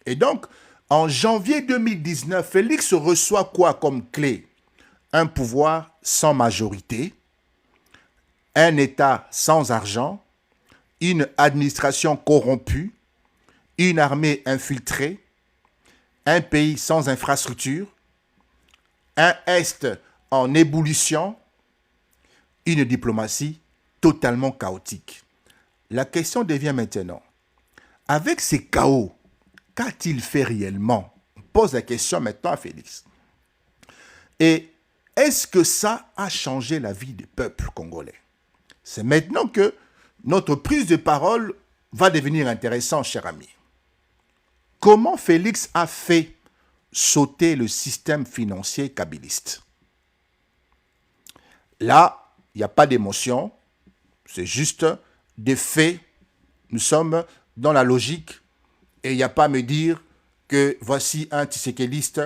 Et donc, en janvier 2019, Félix reçoit quoi comme clé? Un pouvoir sans majorité, un État sans argent, une administration corrompue, une armée infiltrée, un pays sans infrastructure, un Est en ébullition, une diplomatie totalement chaotique. La question devient maintenant, avec ces chaos, qu'a-t-il fait réellement? On pose la question maintenant à Félix. Et est-ce que ça a changé la vie du peuple congolais? C'est maintenant que notre prise de parole va devenir intéressante, cher ami. Comment Félix a fait sauter le système financier kabiliste? Là, il n'y a pas d'émotion, c'est juste des faits. Nous sommes dans la logique et il n'y a pas à me dire que voici un Tshisekéliste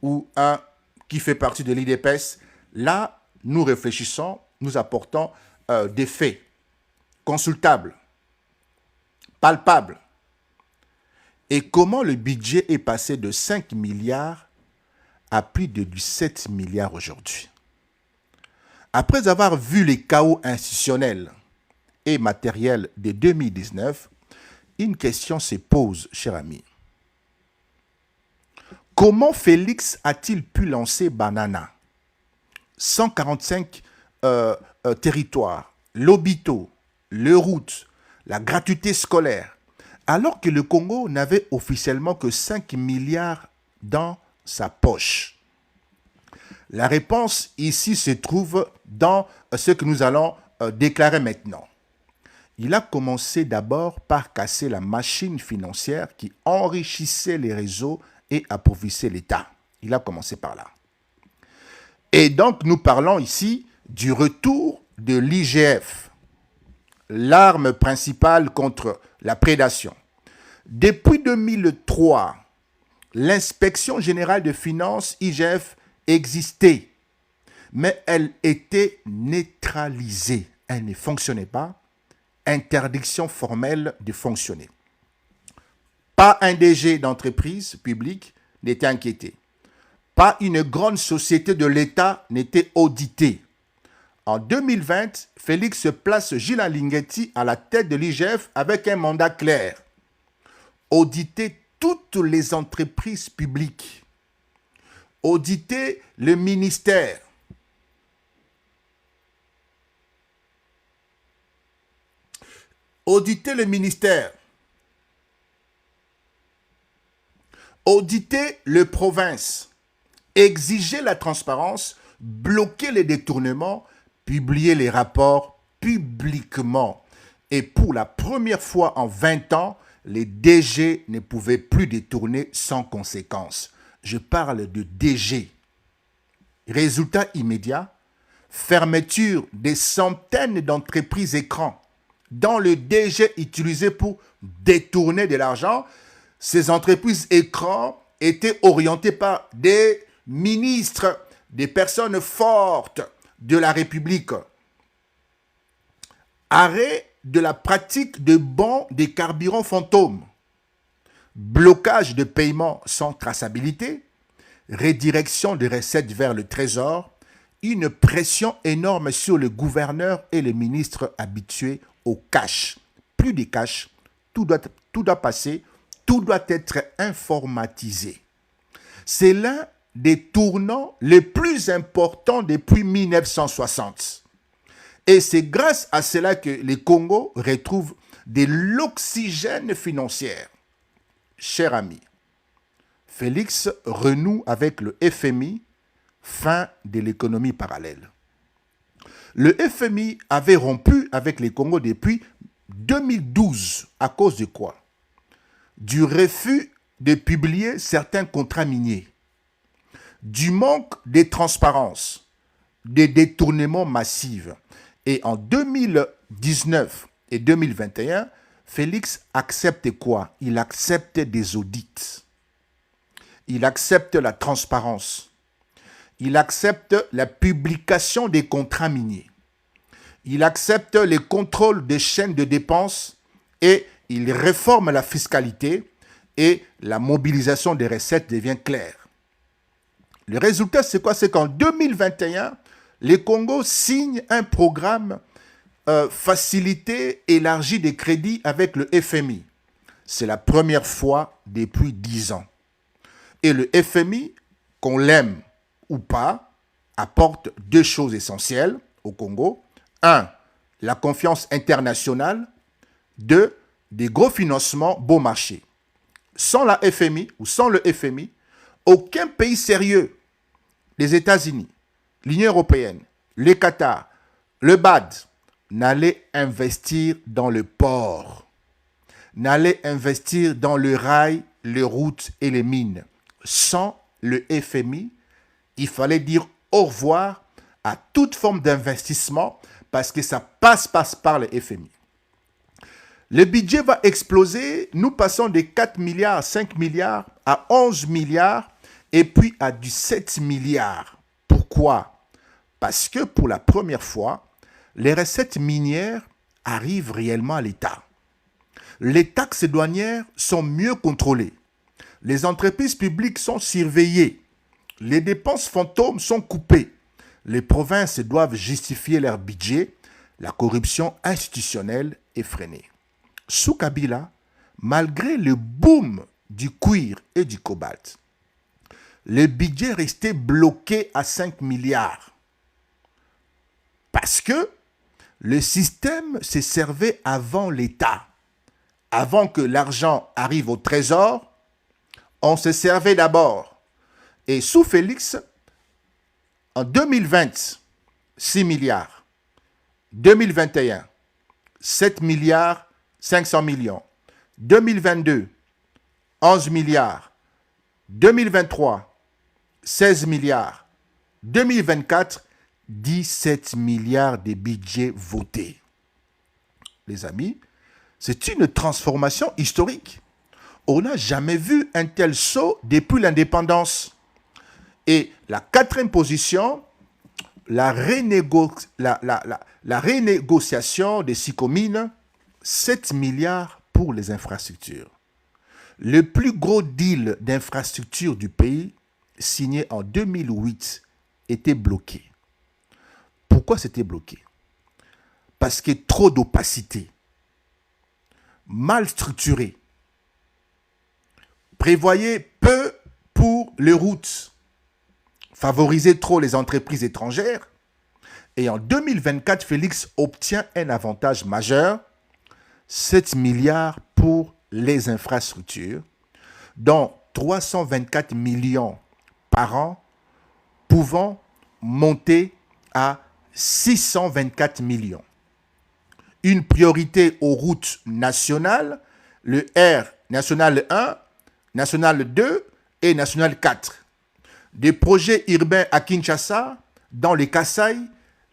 ou un qui fait partie de l'IDPS. Là, nous réfléchissons, nous apportons des faits consultables, palpables. Et comment le budget est passé de 5 milliards à plus de 17 milliards aujourd'hui. Après avoir vu les chaos institutionnels et matériels de 2019, une question se pose, cher ami. Comment Félix a-t-il pu lancer Banana? 145 territoires, l'hôpital, les routes, la gratuité scolaire, alors que le Congo n'avait officiellement que 5 milliards dans sa poche. La réponse ici se trouve dans ce que nous allons déclarer maintenant. Il a commencé d'abord par casser la machine financière qui enrichissait les réseaux et appauvrissait l'État. Il a commencé par là. Et donc, nous parlons ici du retour de l'IGF, l'arme principale contre la prédation. Depuis 2003, l'inspection générale de finances, IGF, existait, mais elle était neutralisée. Elle ne fonctionnait pas. Interdiction formelle de fonctionner. Pas un DG d'entreprise publique n'était inquiété. Pas une grande société de l'État n'était auditée. En 2020, Félix place Gilles Alighetti à la tête de l'IGF avec un mandat clair. Auditer toutes les entreprises publiques. Auditer le ministère. Auditer le ministère. Auditer les provinces. Exiger la transparence, bloquer les détournements, publier les rapports publiquement. Et pour la première fois en 20 ans, les DG ne pouvaient plus détourner sans conséquence. Je parle de DG. Résultat immédiat, fermeture des centaines d'entreprises écrans dont le DG utilisé pour détourner de l'argent. Ces entreprises écrans étaient orientées par des ministres, des personnes fortes de la République. Arrêt de la pratique de bons des carburants fantômes. Blocage de paiements sans traçabilité. Redirection des recettes vers le trésor. Une pression énorme sur le gouverneur et les ministres habitués au cash. Plus de cash, tout doit passer, tout doit être informatisé. C'est l'un des tournants les plus importants depuis 1960. Et c'est grâce à cela que les Congos retrouvent de l'oxygène financier. Cher ami, Félix renoue avec le FMI, fin de l'économie parallèle. Le FMI avait rompu avec les Congos depuis 2012. À cause de quoi? Du refus de publier certains contrats miniers, du manque de transparence, des détournements massifs. Et en 2019 et 2021, Félix accepte quoi? Il accepte des audits. Il accepte la transparence. Il accepte la publication des contrats miniers. Il accepte les contrôles des chaînes de dépenses et il réforme la fiscalité et la mobilisation des recettes devient claire. Le résultat, c'est quoi? C'est qu'en 2021, les Congos signent un programme facilité, élargi des crédits avec le FMI. C'est la première fois depuis 10 ans. Et le FMI, qu'on l'aime ou pas, apporte deux choses essentielles au Congo. 1. La confiance internationale. 2. Des gros financements bon marché. Sans la FMI ou sans le FMI, aucun pays sérieux, les États-Unis, l'Union européenne, le Qatar, le BAD, n'allait investir dans le port, n'allait investir dans le rail, les routes et les mines. Sans le FMI, il fallait dire au revoir à toute forme d'investissement parce que ça passe par le FMI. Le budget va exploser. Nous passons de 4 milliards, 5 milliards à 11 milliards et puis à du 7 milliards. Pourquoi? Parce que pour la première fois, les recettes minières arrivent réellement à l'État. Les taxes douanières sont mieux contrôlées. Les entreprises publiques sont surveillées. Les dépenses fantômes sont coupées. Les provinces doivent justifier leur budget. La corruption institutionnelle est freinée. Sous Kabila, malgré le boom du cuir et du cobalt, le budget restait bloqué à 5 milliards. Parce que le système se servait avant l'État. Avant que l'argent arrive au trésor, on se servait d'abord. Et sous Félix, en 2020, 6 milliards. 2021, 7 milliards 500 millions. 2022, 11 milliards. 2023, 16 milliards. 2024, 17 milliards de budgets votés. Les amis, c'est une transformation historique. On n'a jamais vu un tel saut depuis l'indépendance. Et la quatrième position, la renégociation des 6 communes, 7 milliards pour les infrastructures. Le plus gros deal d'infrastructures du pays, signé en 2008, était bloqué. Pourquoi c'était bloqué? Parce qu'il y a trop d'opacité, mal structuré, prévoyait peu pour les routes, favorisait trop les entreprises étrangères. Et en 2024, Félix obtient un avantage majeur, 7 milliards pour les infrastructures, dont 324 millions par an, pouvant monter à 624 millions. Une priorité aux routes nationales, le R national 1, national 2 et national 4. Des projets urbains à Kinshasa, dans les Kasaï,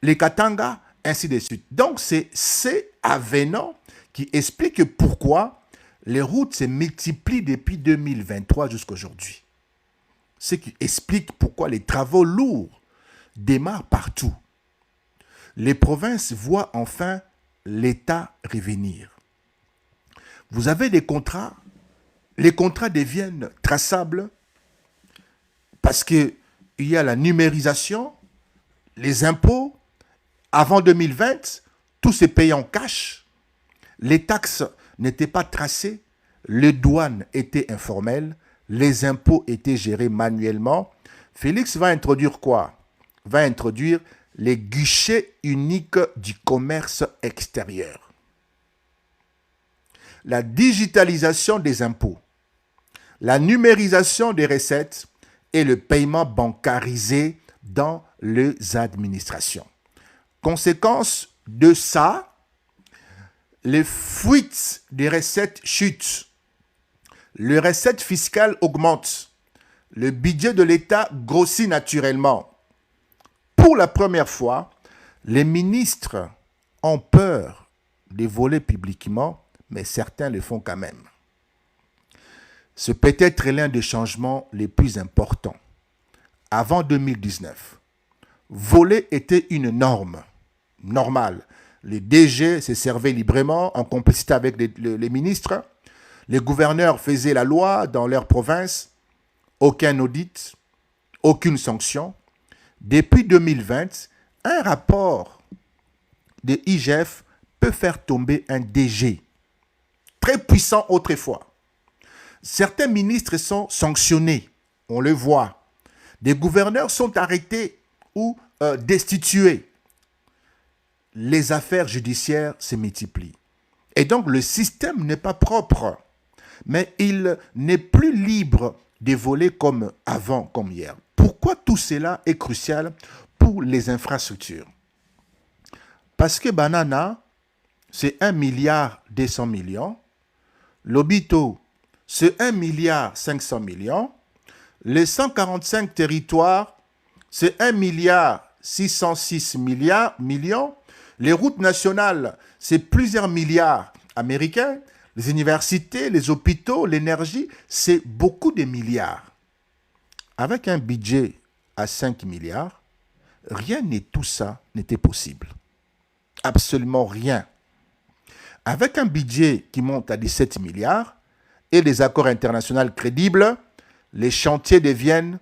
les Katanga, ainsi de suite. Donc c'est ces avenants qui expliquent pourquoi les routes se multiplient depuis 2023 jusqu'à aujourd'hui. Ce qui explique pourquoi les travaux lourds démarrent partout. Les provinces voient enfin l'État revenir. Vous avez des contrats, les contrats deviennent traçables parce qu'il y a la numérisation, les impôts. Avant 2020, tout se payait en cash. Les taxes n'étaient pas tracées, les douanes étaient informelles, les impôts étaient gérés manuellement. Félix va introduire quoi? Va introduire les guichets uniques du commerce extérieur. La digitalisation des impôts, la numérisation des recettes et le paiement bancarisé dans les administrations. Conséquence de ça, les fuites des recettes chutent. Les recettes fiscales augmentent. Le budget de l'État grossit naturellement. Pour la première fois, les ministres ont peur de voler publiquement, mais certains le font quand même. C'est peut-être l'un des changements les plus importants. Avant 2019, voler était une norme, normale. Les DG se servaient librement en complicité avec les ministres. Les gouverneurs faisaient la loi dans leur province. Aucun audit, aucune sanction. Depuis 2020, un rapport de IGF peut faire tomber un DG, très puissant autrefois. Certains ministres sont sanctionnés, on le voit. Des gouverneurs sont arrêtés ou destitués. Les affaires judiciaires se multiplient. Et donc le système n'est pas propre, mais il n'est plus libre de voler comme avant, comme hier. Pourquoi tout cela est crucial pour les infrastructures? Parce que Banana, c'est 1 milliard 200 millions. Lobito, c'est 1 milliard 500 millions. Les 145 territoires, c'est 1 milliard 606 millions. Les routes nationales, c'est plusieurs milliards américains. Les universités, les hôpitaux, l'énergie, c'est beaucoup de milliards. Avec un budget à 5 milliards, rien de tout ça n'était possible. Absolument rien. Avec un budget qui monte à 17 milliards et des accords internationaux crédibles, les chantiers deviennent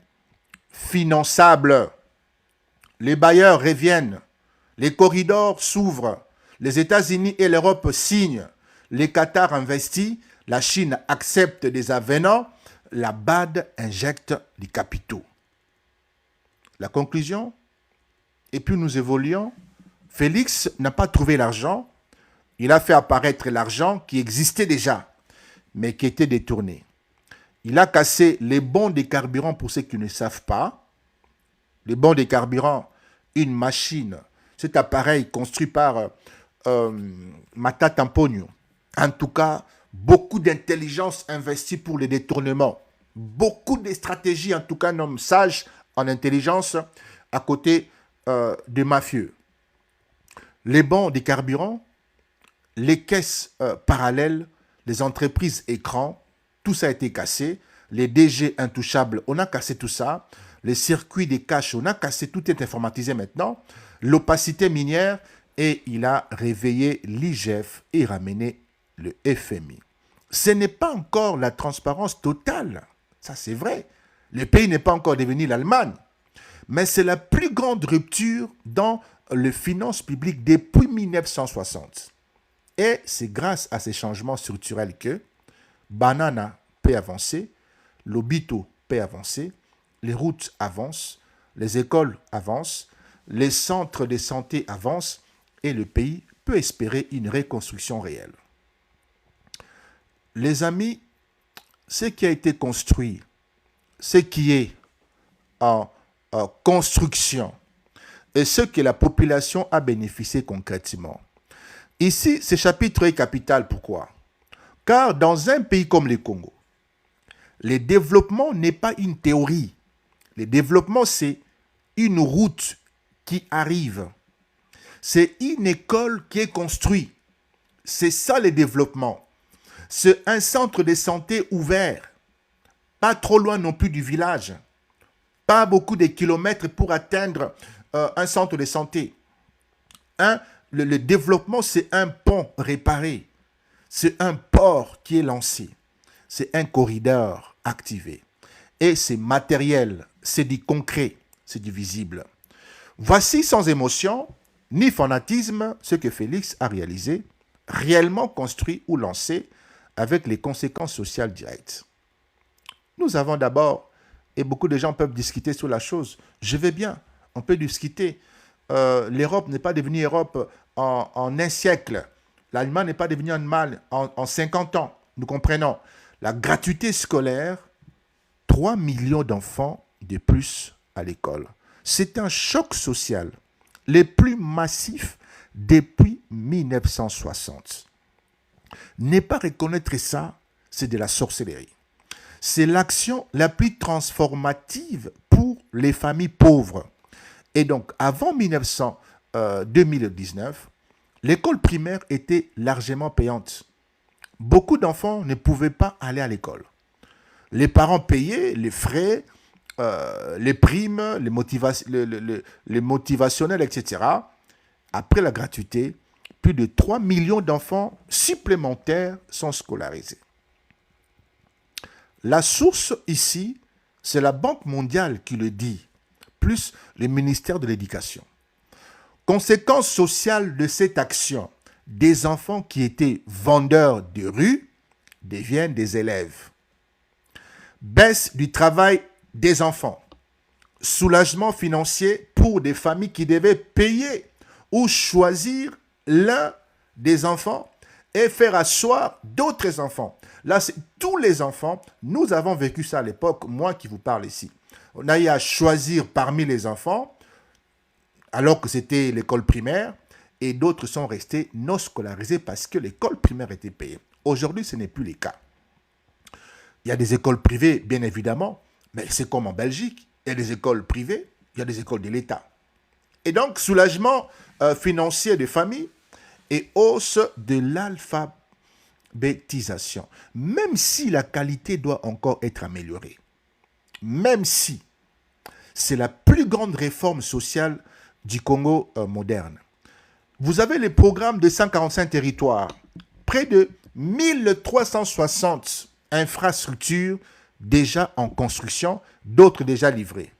finançables. Les bailleurs reviennent. Les corridors s'ouvrent. Les États-Unis et l'Europe signent. Les Qatar investit. La Chine accepte des avenants. La BAD injecte des capitaux. La conclusion? Et puis nous évoluons. Félix n'a pas trouvé l'argent. Il a fait apparaître l'argent qui existait déjà, mais qui était détourné. Il a cassé les bons des carburants pour ceux qui ne savent pas. Les bons des carburants, une machine, cet appareil construit par Mata Tamponio. En tout cas, beaucoup d'intelligence investie pour les détournements. Beaucoup de stratégies, en tout cas, un homme sage en intelligence à côté des mafieux. Les bons des carburants, les caisses parallèles, les entreprises écrans, tout ça a été cassé. Les DG intouchables, on a cassé tout ça. Les circuits des caches, on a cassé, tout est informatisé maintenant. L'opacité minière, et il a réveillé l'IGF et ramené le FMI. Ce n'est pas encore la transparence totale, ça c'est vrai. Le pays n'est pas encore devenu l'Allemagne, mais c'est la plus grande rupture dans les finances publiques depuis 1960. Et c'est grâce à ces changements structurels que Banana peut avancer, Lobito peut avancer, les routes avancent, les écoles avancent, les centres de santé avancent et le pays peut espérer une reconstruction réelle. Les amis, ce qui a été construit, ce qui est en construction et ce que la population a bénéficié concrètement. Ici, ce chapitre est capital. Pourquoi? Car dans un pays comme le Congo, le développement n'est pas une théorie. Le développement, c'est une route qui arrive. C'est une école qui est construite. C'est ça le développement. C'est un centre de santé ouvert. Pas trop loin non plus du village. Pas beaucoup de kilomètres pour atteindre un centre de santé. Le développement, c'est un pont réparé. C'est un port qui est lancé. C'est un corridor activé. Et c'est matériel, c'est du concret, c'est du visible. Voici sans émotion ni fanatisme ce que Félix a réalisé, réellement construit ou lancé avec les conséquences sociales directes. Nous avons d'abord, et beaucoup de gens peuvent discuter sur la chose, je vais bien, on peut discuter. L'Europe n'est pas devenue Europe en un siècle. L'Allemagne n'est pas devenue Allemagne en 50 ans. Nous comprenons. La gratuité scolaire, 3 millions d'enfants de plus à l'école. C'est un choc social, le plus massif depuis 1960. Ne pas reconnaître ça, c'est de la sorcellerie. C'est l'action la plus transformative pour les familles pauvres. Et donc, avant 2019, l'école primaire était largement payante. Beaucoup d'enfants ne pouvaient pas aller à l'école. Les parents payaient les frais, les primes, les motivationnels, etc. Après la gratuité, plus de 3 millions d'enfants supplémentaires sont scolarisés. La source ici, c'est la Banque mondiale qui le dit, plus le ministère de l'Éducation. Conséquence sociale de cette action, des enfants qui étaient vendeurs de rue deviennent des élèves. Baisse du travail des enfants. Soulagement financier pour des familles qui devaient payer ou choisir l'un des enfants et faire asseoir d'autres enfants. Là, c'est tous les enfants. Nous avons vécu ça à l'époque, moi qui vous parle ici. On a eu à choisir parmi les enfants, alors que c'était l'école primaire, et d'autres sont restés non scolarisés parce que l'école primaire était payée. Aujourd'hui, ce n'est plus le cas. Il y a des écoles privées, bien évidemment, mais c'est comme en Belgique. Il y a des écoles privées, il y a des écoles de l'État. Et donc, soulagement financier des familles et hausse de l'alphabétisation. Même si la qualité doit encore être améliorée, même si c'est la plus grande réforme sociale du Congo moderne. Vous avez les programmes de 145 territoires, près de 1360 infrastructures déjà en construction, d'autres déjà livrées.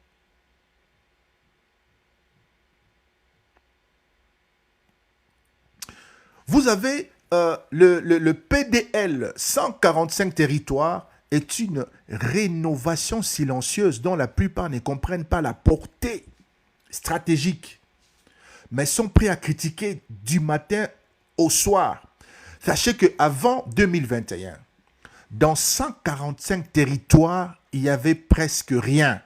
Vous avez le PDL 145 territoires est une rénovation silencieuse dont la plupart ne comprennent pas la portée stratégique, mais sont prêts à critiquer du matin au soir. Sachez qu'avant 2021, dans 145 territoires, il n'y avait presque rien.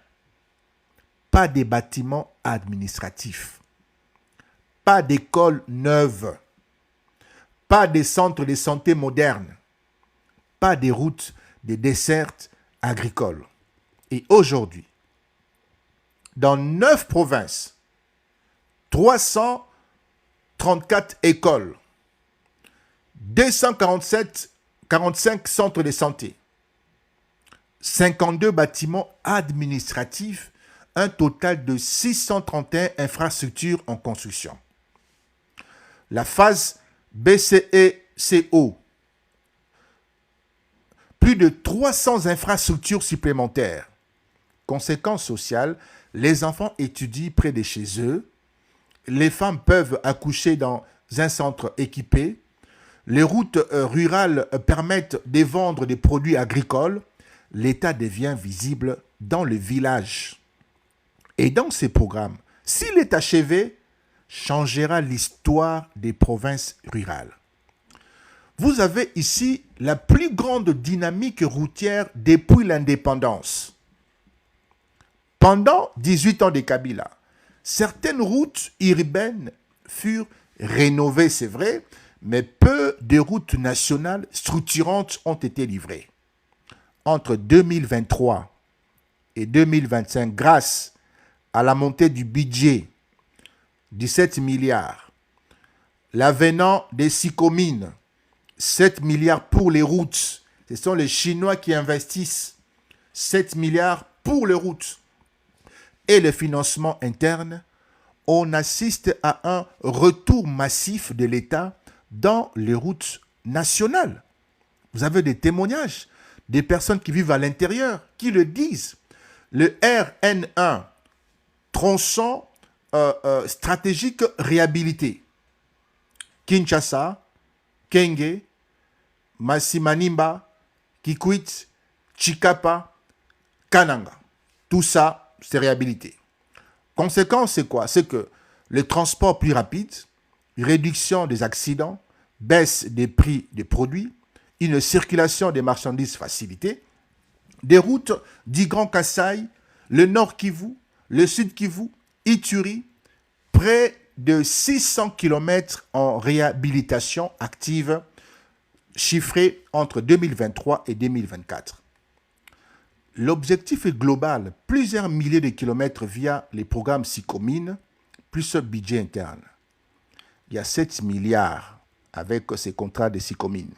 Pas de bâtiments administratifs, pas d'école neuve, pas des centres de santé modernes, pas des routes, des dessertes agricoles. Et aujourd'hui, dans 9 provinces, 334 écoles, 245 centres de santé, 52 bâtiments administratifs, un total de 631 infrastructures en construction. La phase BCE-CO, plus de 300 infrastructures supplémentaires. Conséquence sociale, les enfants étudient près de chez eux, les femmes peuvent accoucher dans un centre équipé, les routes rurales permettent de vendre des produits agricoles, l'État devient visible dans le village. Et dans ces programmes, s'il est achevé, changera l'histoire des provinces rurales. Vous avez ici la plus grande dynamique routière depuis l'indépendance. Pendant 18 ans de Kabila, certaines routes urbaines furent rénovées, c'est vrai, mais peu de routes nationales structurantes ont été livrées. Entre 2023 et 2025, grâce à la montée du budget, 17 milliards, l'avenant des Sycomines, 7 milliards pour les routes. Ce sont les Chinois qui investissent 7 milliards pour les routes. Et le financement interne, on assiste à un retour massif de l'État dans les routes nationales. Vous avez des témoignages des personnes qui vivent à l'intérieur, qui le disent. Le RN1, tronçon stratégique réhabilité. Kinshasa, Kenge, Masimanimba, Kikwit, Chikapa, Kananga. Tout ça, c'est réhabilité. Conséquence, c'est quoi? C'est que le transport plus rapide, réduction des accidents, baisse des prix des produits, une circulation des marchandises facilitée, des routes du Grand Kasaï, le Nord Kivu, le Sud Kivu, Ituri, près de 600 km en réhabilitation active, chiffré entre 2023 et 2024. L'objectif est global, plusieurs milliers de kilomètres via les programmes Sycomines, plus ce budget interne. Il y a 7 milliards avec ces contrats de Sycomines.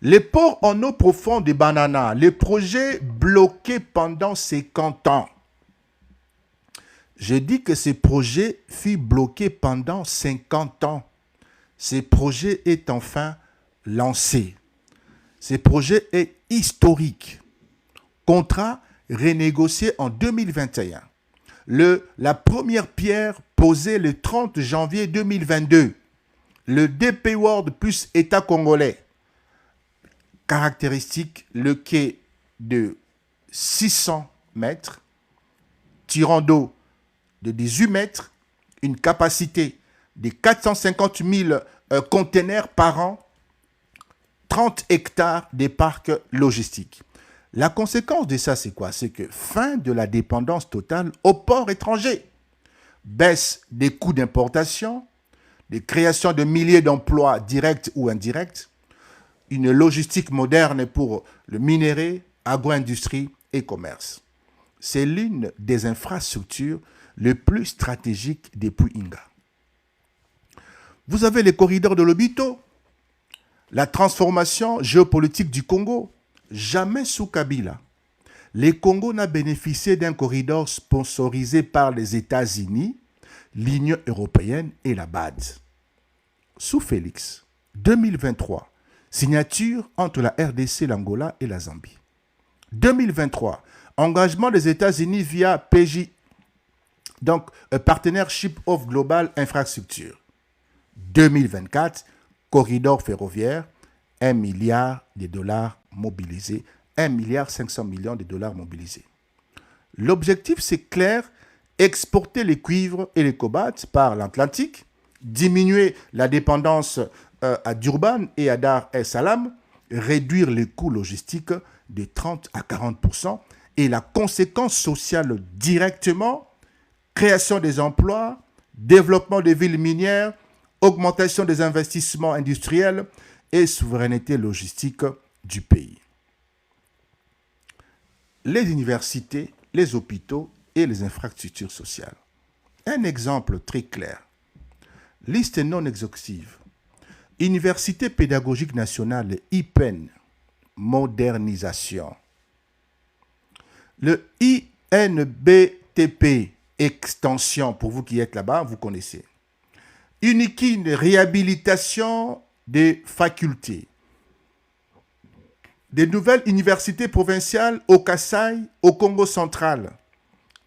Les ports en eau profonde de Banana, les projets bloqués pendant 50 ans. Je dis que ce projet fut bloqué pendant 50 ans. Ce projet est enfin lancé. Ce projet est historique. Contrat renégocié en 2021. La première pierre posée le 30 janvier 2022. Le DP World plus État congolais. Caractéristique, le quai de 600 mètres, tirant d'eau de 18 mètres, une capacité de 450 000 containers par an, 30 hectares de parcs logistiques. La conséquence de ça, c'est quoi? C'est que fin de la dépendance totale aux ports étrangers, baisse des coûts d'importation, des créations de milliers d'emplois directs ou indirects, une logistique moderne pour le minerai, agro-industrie et commerce. C'est l'une des infrastructures les plus stratégiques depuis Inga. Vous avez les corridors de Lobito, la transformation géopolitique du Congo. Jamais sous Kabila, le Congo n'a bénéficié d'un corridor sponsorisé par les États-Unis, l'Union européenne et la BAD. Sous Félix, 2023, signature entre la RDC, l'Angola et la Zambie. 2023, engagement des États-Unis via PJ, donc Partnership of Global Infrastructure. 2024, corridor ferroviaire, 1 milliard de dollars mobilisés, 1 milliard 500 millions de dollars mobilisés. L'objectif, c'est clair, exporter les cuivres et les cobaltes par l'Atlantique, diminuer la dépendance à Durban et à Dar es Salaam, réduire les coûts logistiques de 30 à 40% et la conséquence sociale directement, création des emplois, développement des villes minières, augmentation des investissements industriels et souveraineté logistique du pays. Les universités, les hôpitaux et les infrastructures sociales. Un exemple très clair. Liste non exhaustive. Université pédagogique nationale, IPEN, modernisation. Le INBTP, extension, pour vous qui êtes là-bas, vous connaissez. Uniquine, réhabilitation des facultés. Des nouvelles universités provinciales au Kasaï, au Congo central.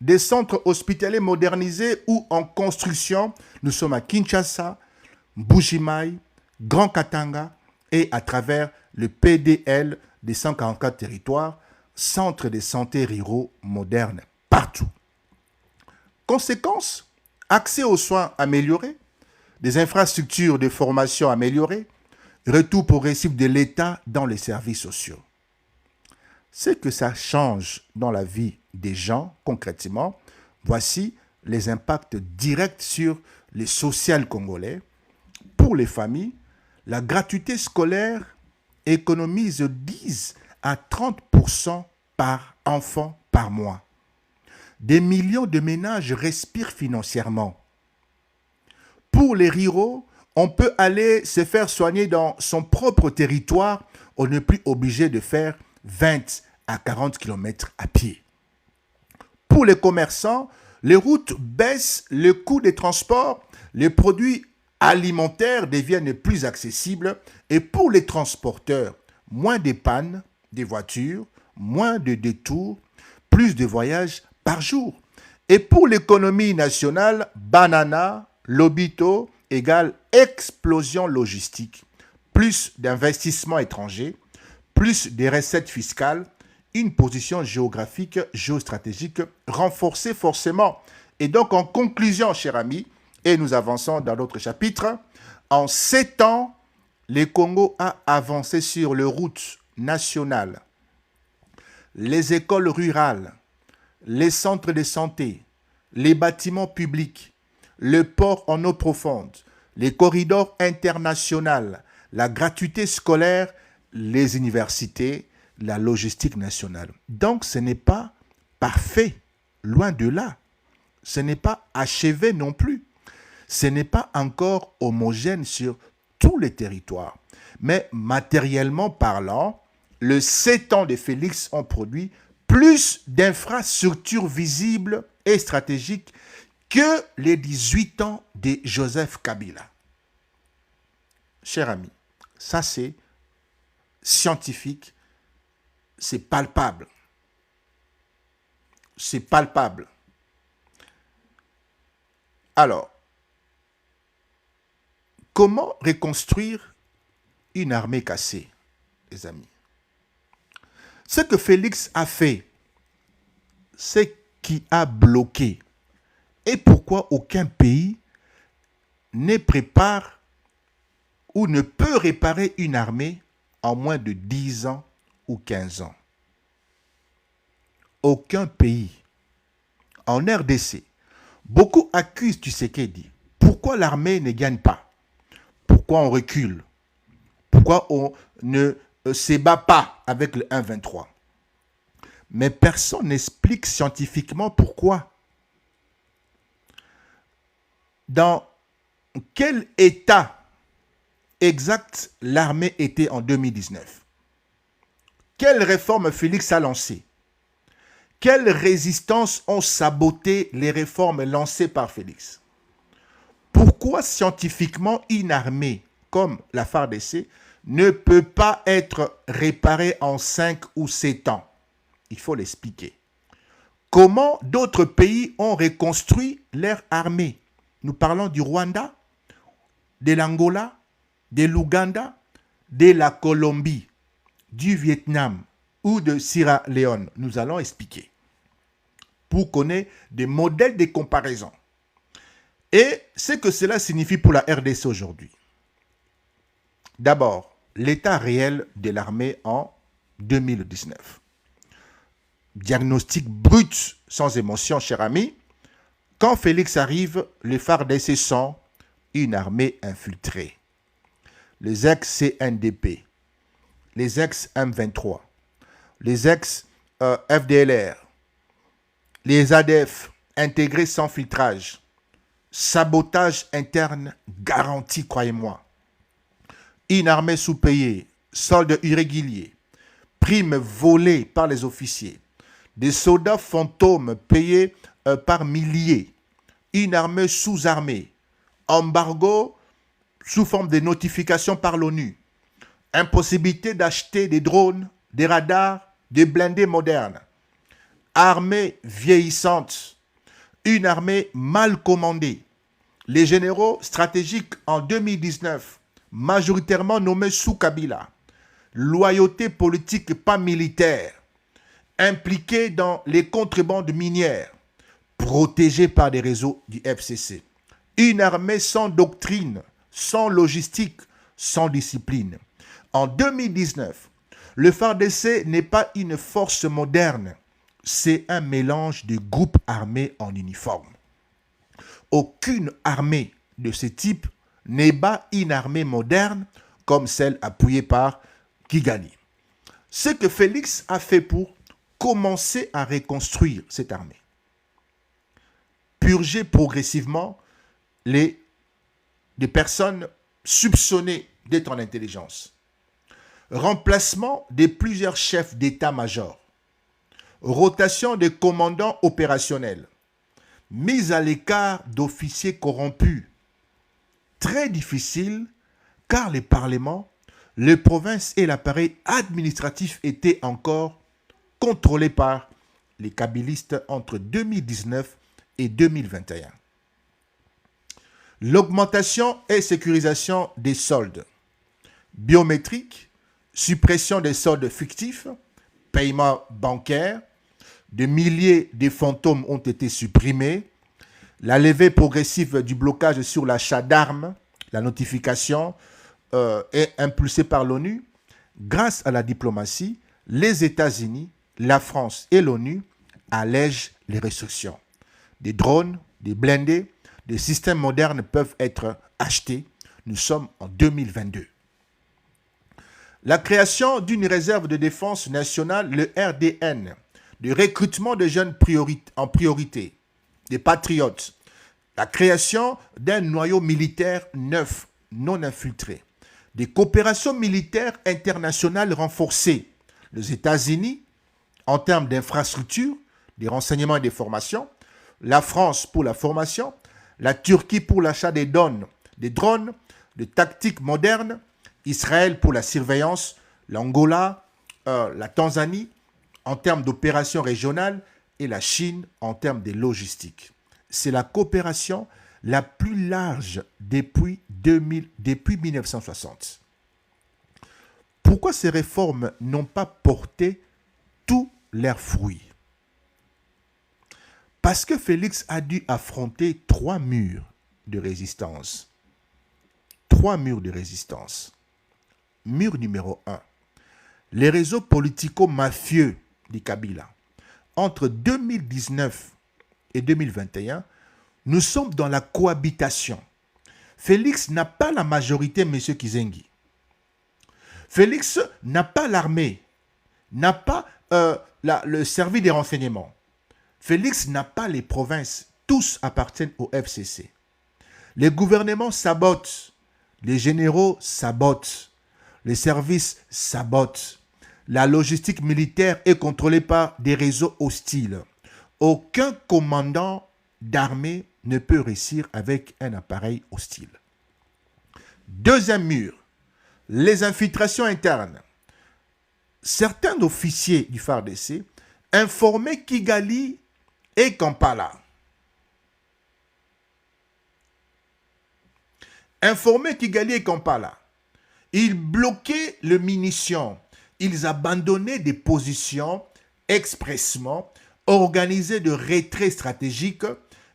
Des centres hospitaliers modernisés ou en construction. Nous sommes à Kinshasa, Mbuji-Mayi, Grand Katanga et à travers le PDL des 144 territoires, centres de santé ruraux modernes partout. Conséquence, accès aux soins amélioré, des infrastructures de formation améliorées, retour progressif de l'État dans les services sociaux. C'est que ça change dans la vie des gens concrètement. Voici les impacts directs sur les social congolais. Pour les familles, la gratuité scolaire économise 10 à 30% par enfant par mois. Des millions de ménages respirent financièrement. Pour les ruraux, on peut aller se faire soigner dans son propre territoire. On n'est plus obligé de faire 20 à 40 km à pied. Pour les commerçants, les routes baissent le coût des transports, les produits alimentaires deviennent plus accessibles et pour les transporteurs, moins de pannes des voitures, moins de détours, plus de voyages par jour. Et pour l'économie nationale, banana, lobito égale explosion logistique, plus d'investissements étrangers, plus de recettes fiscales, une position géographique, géostratégique renforcée forcément. Et donc, en conclusion, chers amis, et nous avançons dans notre chapitre, en 7 ans, le Congo a avancé sur les routes nationales, les écoles rurales, les centres de santé, les bâtiments publics, le port en eau profonde, les corridors internationaux, la gratuité scolaire, les universités, la logistique nationale. Donc, ce n'est pas parfait, loin de là. Ce n'est pas achevé non plus. Ce n'est pas encore homogène sur tous les territoires. Mais matériellement parlant, les 7 ans de Félix ont produit plus d'infrastructures visibles et stratégiques que les 18 ans de Joseph Kabila. Chers amis, ça c'est scientifique, c'est palpable. C'est palpable. Alors, comment reconstruire une armée cassée, les amis? Ce que Félix a fait, c'est qui a bloqué. Et pourquoi aucun pays ne prépare ou ne peut réparer une armée en moins de 10 ans ou 15 ans? Aucun pays. En RDC, beaucoup accusent Tshisekedi. Pourquoi l'armée ne gagne pas? Pourquoi on recule? Pourquoi on ne se bat pas avec le 1-23? Mais personne n'explique scientifiquement pourquoi. Dans quel état exact l'armée était en 2019? Quelle réforme Félix a lancée? Quelles résistances ont saboté les réformes lancées par Félix? Pourquoi scientifiquement une armée comme la FARDC ne peut pas être réparée en 5 ou 7 ans? Il faut l'expliquer. Comment d'autres pays ont reconstruit leur armée? Nous parlons du Rwanda, de l'Angola, de l'Ouganda, de la Colombie, du Vietnam ou de Sierra Leone. Nous allons expliquer pour connaître des modèles de comparaison. Et ce que cela signifie pour la RDC aujourd'hui. D'abord, l'état réel de l'armée en 2019. Diagnostic brut, sans émotion, cher ami. Quand Félix arrive, les FARDC sont une armée infiltrée. Les ex-CNDP, les ex-M23, les ex-FDLR, les ADF intégrés sans filtrage, sabotage interne garanti, croyez-moi. Une armée sous-payée, soldes irréguliers, primes volées par les officiers, des soldats fantômes payés par milliers, une armée sous-armée, embargo sous forme de notifications par l'ONU, impossibilité d'acheter des drones, des radars, des blindés modernes, armée vieillissante, une armée mal commandée, les généraux stratégiques en 2019, majoritairement nommés sous Kabila, loyauté politique pas militaire, impliqués dans les contrebandes minières, protégés par des réseaux du FCC. Une armée sans doctrine, sans logistique, sans discipline. En 2019, le FARDC n'est pas une force moderne, c'est un mélange de groupes armés en uniforme. Aucune armée de ce type n'est pas une armée moderne comme celle appuyée par Kigali. Ce que Félix a fait pour commencer à reconstruire cette armée. Purger progressivement des personnes soupçonnées d'être en intelligence. Remplacement de plusieurs chefs d'état-major. Rotation des commandants opérationnels. Mise à l'écart d'officiers corrompus. Très difficile car les parlements, les provinces et l'appareil administratif étaient encore contrôlés par les kabylistes entre 2019 et 2021. L'augmentation et sécurisation des soldes. Biométrique, suppression des soldes fictifs, paiement bancaire, des milliers de fantômes ont été supprimés, la levée progressive du blocage sur l'achat d'armes, la notification est impulsée par l'ONU. Grâce à la diplomatie, les États-Unis, la France et l'ONU allègent les restrictions. Des drones, des blindés, des systèmes modernes peuvent être achetés. Nous sommes en 2022. La création d'une réserve de défense nationale, le RDN, le recrutement de jeunes en priorité, des patriotes, la création d'un noyau militaire neuf, non infiltré, des coopérations militaires internationales renforcées, les États-Unis en termes d'infrastructures, des renseignements et des formations, la France pour la formation, la Turquie pour l'achat des drones, de tactiques modernes, Israël pour la surveillance, l'Angola, la Tanzanie en termes d'opérations régionales et la Chine en termes de logistique. C'est la coopération la plus large depuis 1960. Pourquoi ces réformes n'ont pas porté tous leurs fruits? Parce que Félix a dû affronter 3 murs de résistance. 3 murs de résistance. Mur numéro 1. Les réseaux politico-mafieux du Kabila. Entre 2019 et 2021, nous sommes dans la cohabitation. Félix n'a pas la majorité, M. Kizengi. Félix n'a pas l'armée, n'a pas le service des renseignements. Félix n'a pas les provinces. Tous appartiennent au FCC. Les gouvernements sabotent. Les généraux sabotent. Les services sabotent. La logistique militaire est contrôlée par des réseaux hostiles. Aucun commandant d'armée ne peut réussir avec un appareil hostile. Deuxième mur, les infiltrations internes. Certains officiers du FARDC informaient Kigali et Kampala. Informés Kigali et Kampala. Ils bloquaient les munitions. Ils abandonnaient des positions expressément, organisaient de retraits stratégiques,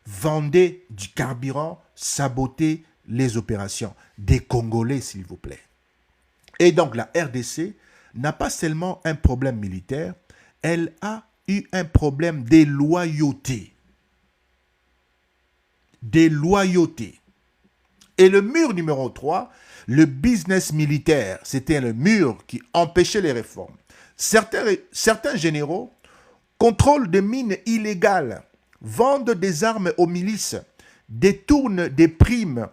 vendaient du carburant, sabotaient les opérations. Des Congolais, s'il vous plaît. Et donc la RDC n'a pas seulement un problème militaire, elle a eu un problème de loyauté. Des loyautés. Et le mur numéro 3, le business militaire, c'était le mur qui empêchait les réformes. Certains généraux contrôlent des mines illégales, vendent des armes aux milices, détournent des primes,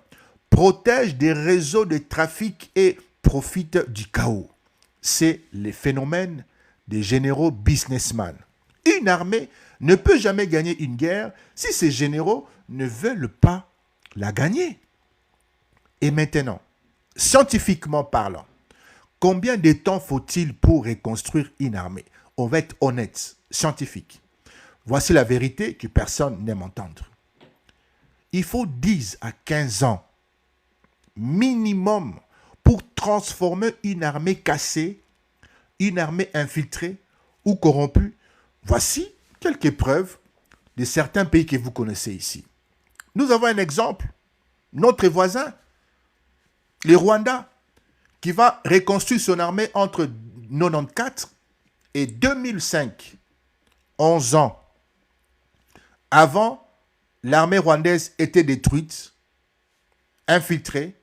protègent des réseaux de trafic et profitent du chaos. C'est le phénomène des généraux businessmen. Une armée ne peut jamais gagner une guerre si ces généraux ne veulent pas la gagner. Et maintenant, scientifiquement parlant, combien de temps faut-il pour reconstruire une armée? On va être honnête, scientifique. Voici la vérité que personne n'aime entendre. Il faut 10 à 15 ans minimum pour transformer une armée cassée, une armée infiltrée ou corrompue. Voici quelques preuves de certains pays que vous connaissez ici. Nous avons un exemple, notre voisin, le Rwanda, qui va reconstruire son armée entre 1994 et 2005, 11 ans. Avant, l'armée rwandaise était détruite, infiltrée,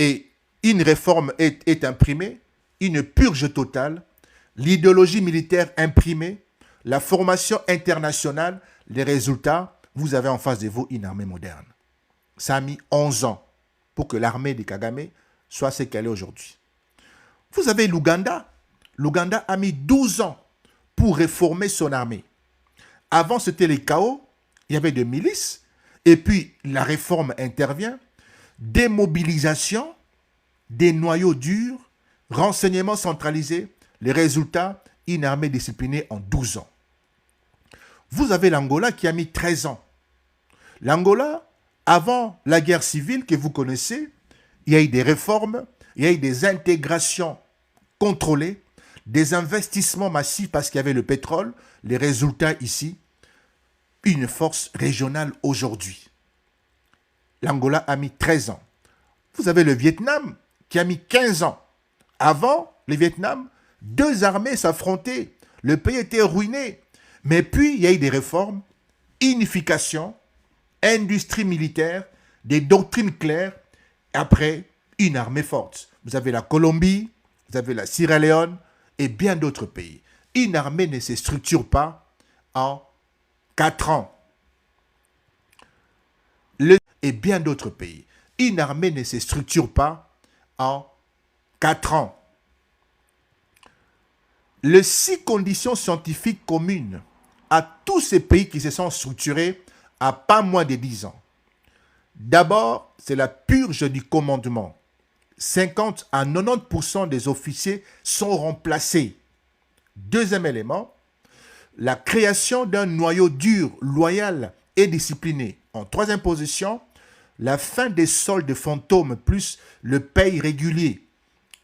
et une réforme est imprimée, une purge totale, l'idéologie militaire imprimée, la formation internationale, les résultats, vous avez en face de vous une armée moderne. Ça a mis 11 ans pour que l'armée de Kagame soit ce qu'elle est aujourd'hui. Vous avez l'Ouganda. L'Ouganda a mis 12 ans pour réformer son armée. Avant, c'était les chaos, il y avait des milices, et puis la réforme intervient, démobilisation, des noyaux durs, renseignements centralisés, les résultats, une armée disciplinée en 12 ans. Vous avez l'Angola qui a mis 13 ans. L'Angola, avant la guerre civile que vous connaissez, il y a eu des réformes, il y a eu des intégrations contrôlées, des investissements massifs parce qu'il y avait le pétrole. Les résultats ici, une force régionale aujourd'hui. L'Angola a mis 13 ans. Vous avez le Vietnam qui a mis 15 ans. Avant, le Vietnam, 2 armées s'affrontaient. Le pays était ruiné. Mais puis, il y a eu des réformes, unification, industrie militaire, des doctrines claires. Après, une armée forte. Vous avez la Colombie, vous avez la Sierra Leone et bien d'autres pays. Une armée ne se structure pas en 4 ans. Et bien d'autres pays. Une armée ne se structure pas en 4 ans. Les 6 conditions scientifiques communes à tous ces pays qui se sont structurés à pas moins de 10 ans. D'abord, c'est la purge du commandement. 50 à 90% des officiers sont remplacés. Deuxième élément, la création d'un noyau dur, loyal et discipliné. En troisième position, la fin des soldes fantômes plus le paye régulier.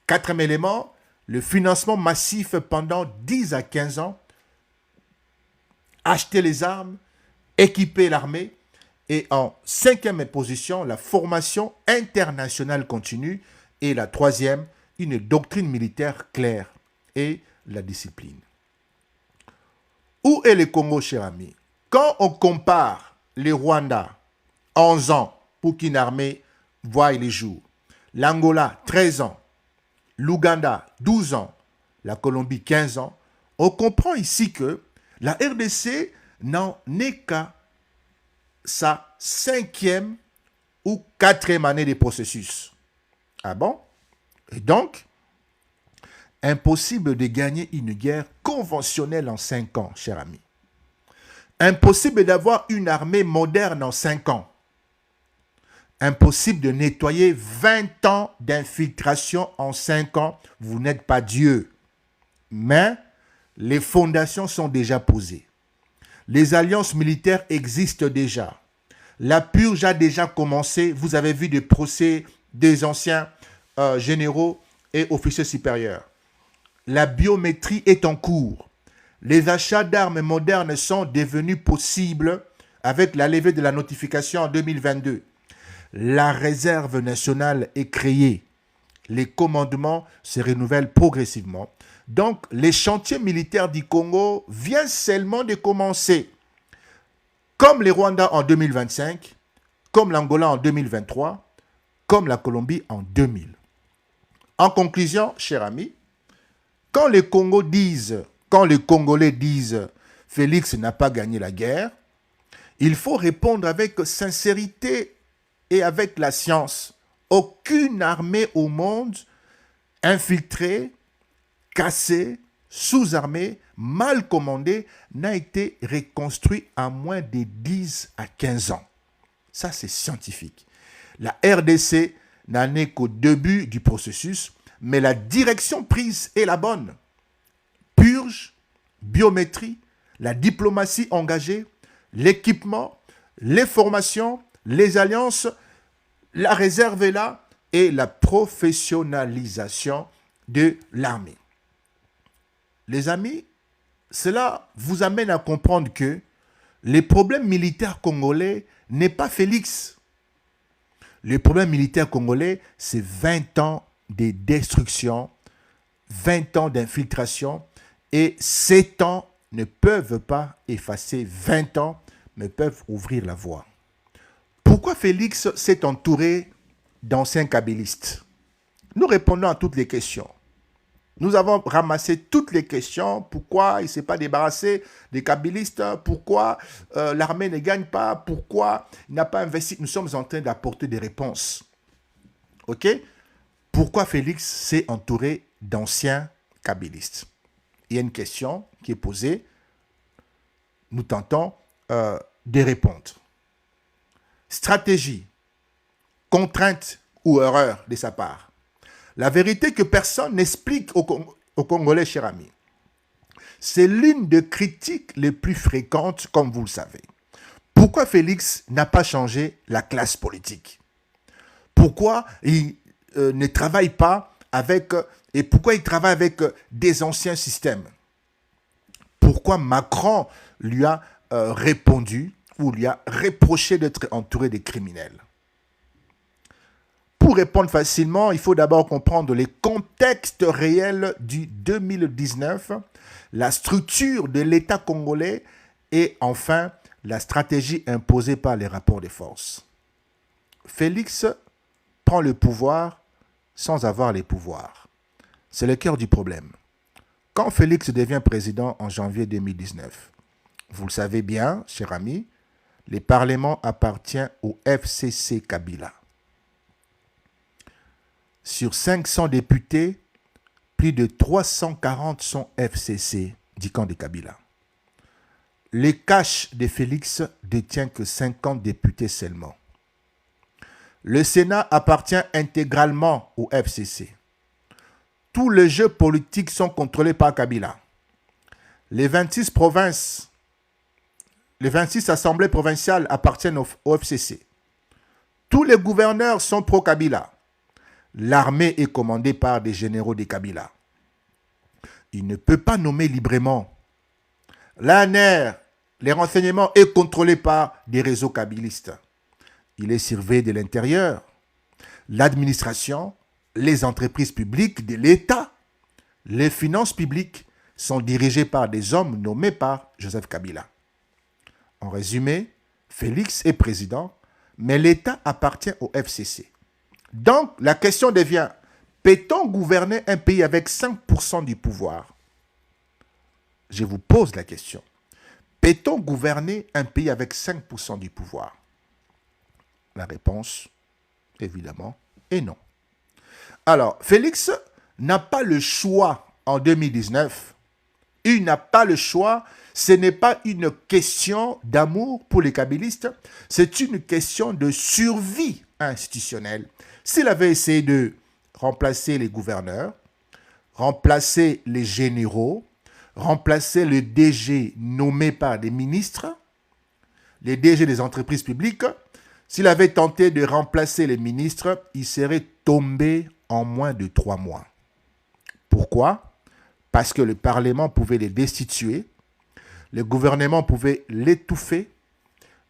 Quatrième élément, le financement massif pendant 10 à 15 ans. Acheter les armes, équiper l'armée. Et en cinquième position, la formation internationale continue. Et la troisième, une doctrine militaire claire et la discipline. Où est le Congo, cher ami? Quand on compare le Rwanda, 11 ans pour qu'une armée voie les jours, l'Angola, 13 ans, l'Ouganda, 12 ans, la Colombie, 15 ans, on comprend ici que la RDC n'en est qu'à sa 5e ou 4e année de processus. Ah bon? Et donc, impossible de gagner une guerre conventionnelle en 5 ans, cher ami. Impossible d'avoir une armée moderne en 5 ans. Impossible de nettoyer 20 ans d'infiltration en 5 ans. Vous n'êtes pas Dieu. Mais les fondations sont déjà posées. Les alliances militaires existent déjà. La purge a déjà commencé. Vous avez vu des procès des anciens généraux et officiers supérieurs. La biométrie est en cours. Les achats d'armes modernes sont devenus possibles avec la levée de la notification en 2022. La réserve nationale est créée. Les commandements se renouvellent progressivement. Donc, les chantiers militaires du Congo viennent seulement de commencer. Comme les Rwandais en 2025, comme l'Angola en 2023, comme la Colombie en 2000. En conclusion, chers amis, quand les Congolais disent Félix n'a pas gagné la guerre, il faut répondre avec sincérité et avec la science. Aucune armée au monde infiltrée, cassée, sous-armée, mal commandée n'a été reconstruite en moins de 10 à 15 ans. Ça, c'est scientifique. La RDC n'en est qu'au début du processus, mais la direction prise est la bonne. Purge, biométrie, la diplomatie engagée, l'équipement, les formations, les alliances, la réserve est là et la professionnalisation de l'armée. Les amis, cela vous amène à comprendre que les problèmes militaires congolais n'est pas Félix. Le problème militaire congolais, c'est 20 ans de destruction, 20 ans d'infiltration et 7 ans ne peuvent pas effacer 20 ans, mais peuvent ouvrir la voie. Pourquoi Félix s'est entouré d'anciens kabylistes? Nous répondons à toutes les questions. Nous avons ramassé toutes les questions. Pourquoi il ne s'est pas débarrassé des kabylistes? Pourquoi l'armée ne gagne pas? Pourquoi il n'a pas investi? Nous sommes en train d'apporter des réponses. OK? Pourquoi Félix s'est entouré d'anciens kabylistes? Il y a une question qui est posée. Nous tentons de répondre. Stratégie, contrainte ou erreur de sa part. La vérité que personne n'explique aux Congolais, chers amis, c'est l'une des critiques les plus fréquentes, comme vous le savez. Pourquoi Félix n'a pas changé la classe politique? Pourquoi il ne travaille pas avec, et pourquoi il travaille avec des anciens systèmes? Pourquoi Macron lui a répondu ou lui a reproché d'être entouré de criminels? Pour répondre facilement, il faut d'abord comprendre les contextes réels du 2019, la structure de l'État congolais et enfin la stratégie imposée par les rapports de force. Félix prend le pouvoir sans avoir les pouvoirs. C'est le cœur du problème. Quand Félix devient président en janvier 2019, vous le savez bien, chers amis, le Parlement appartient au FCC Kabila. Sur 500 députés, plus de 340 sont FCC du camp de Kabila. Le cache de Félix détient que 50 députés seulement. Le Sénat appartient intégralement au FCC. Tous les jeux politiques sont contrôlés par Kabila. Les 26 provinces, les 26 assemblées provinciales appartiennent au FCC. Tous les gouverneurs sont pro-Kabila. L'armée est commandée par des généraux de Kabila. Il ne peut pas nommer librement. L'ANR, les renseignements, est contrôlé par des réseaux kabylistes. Il est surveillé de l'intérieur. L'administration, les entreprises publiques de l'État, les finances publiques sont dirigées par des hommes nommés par Joseph Kabila. En résumé, Félix est président, mais l'État appartient au FCC. Donc, la question devient, peut-on gouverner un pays avec 5% du pouvoir? Je vous pose la question. Peut-on gouverner un pays avec 5% du pouvoir? La réponse, évidemment, est non. Alors, Félix n'a pas le choix en 2019. Il n'a pas le choix. Ce n'est pas une question d'amour pour les kabylistes. C'est une question de survie institutionnelle. S'il avait essayé de remplacer les gouverneurs, remplacer les généraux, remplacer le DG nommé par des ministres, les DG des entreprises publiques, s'il avait tenté de remplacer les ministres, il serait tombé en moins de 3 mois. Pourquoi? Parce que le Parlement pouvait les destituer, le gouvernement pouvait l'étouffer,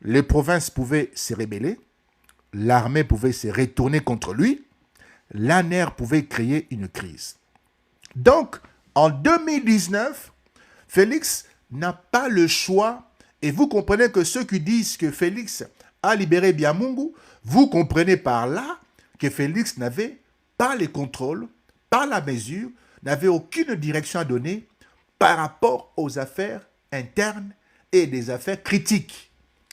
les provinces pouvaient se rebeller, l'armée pouvait se retourner contre lui, l'ANR pouvait créer une crise. Donc, en 2019, Félix n'a pas le choix. Et vous comprenez que ceux qui disent que Félix a libéré Biamungu, vous comprenez par là que Félix n'avait pas les contrôles, pas la mesure, n'avait aucune direction à donner par rapport aux affaires internes et des affaires critiques.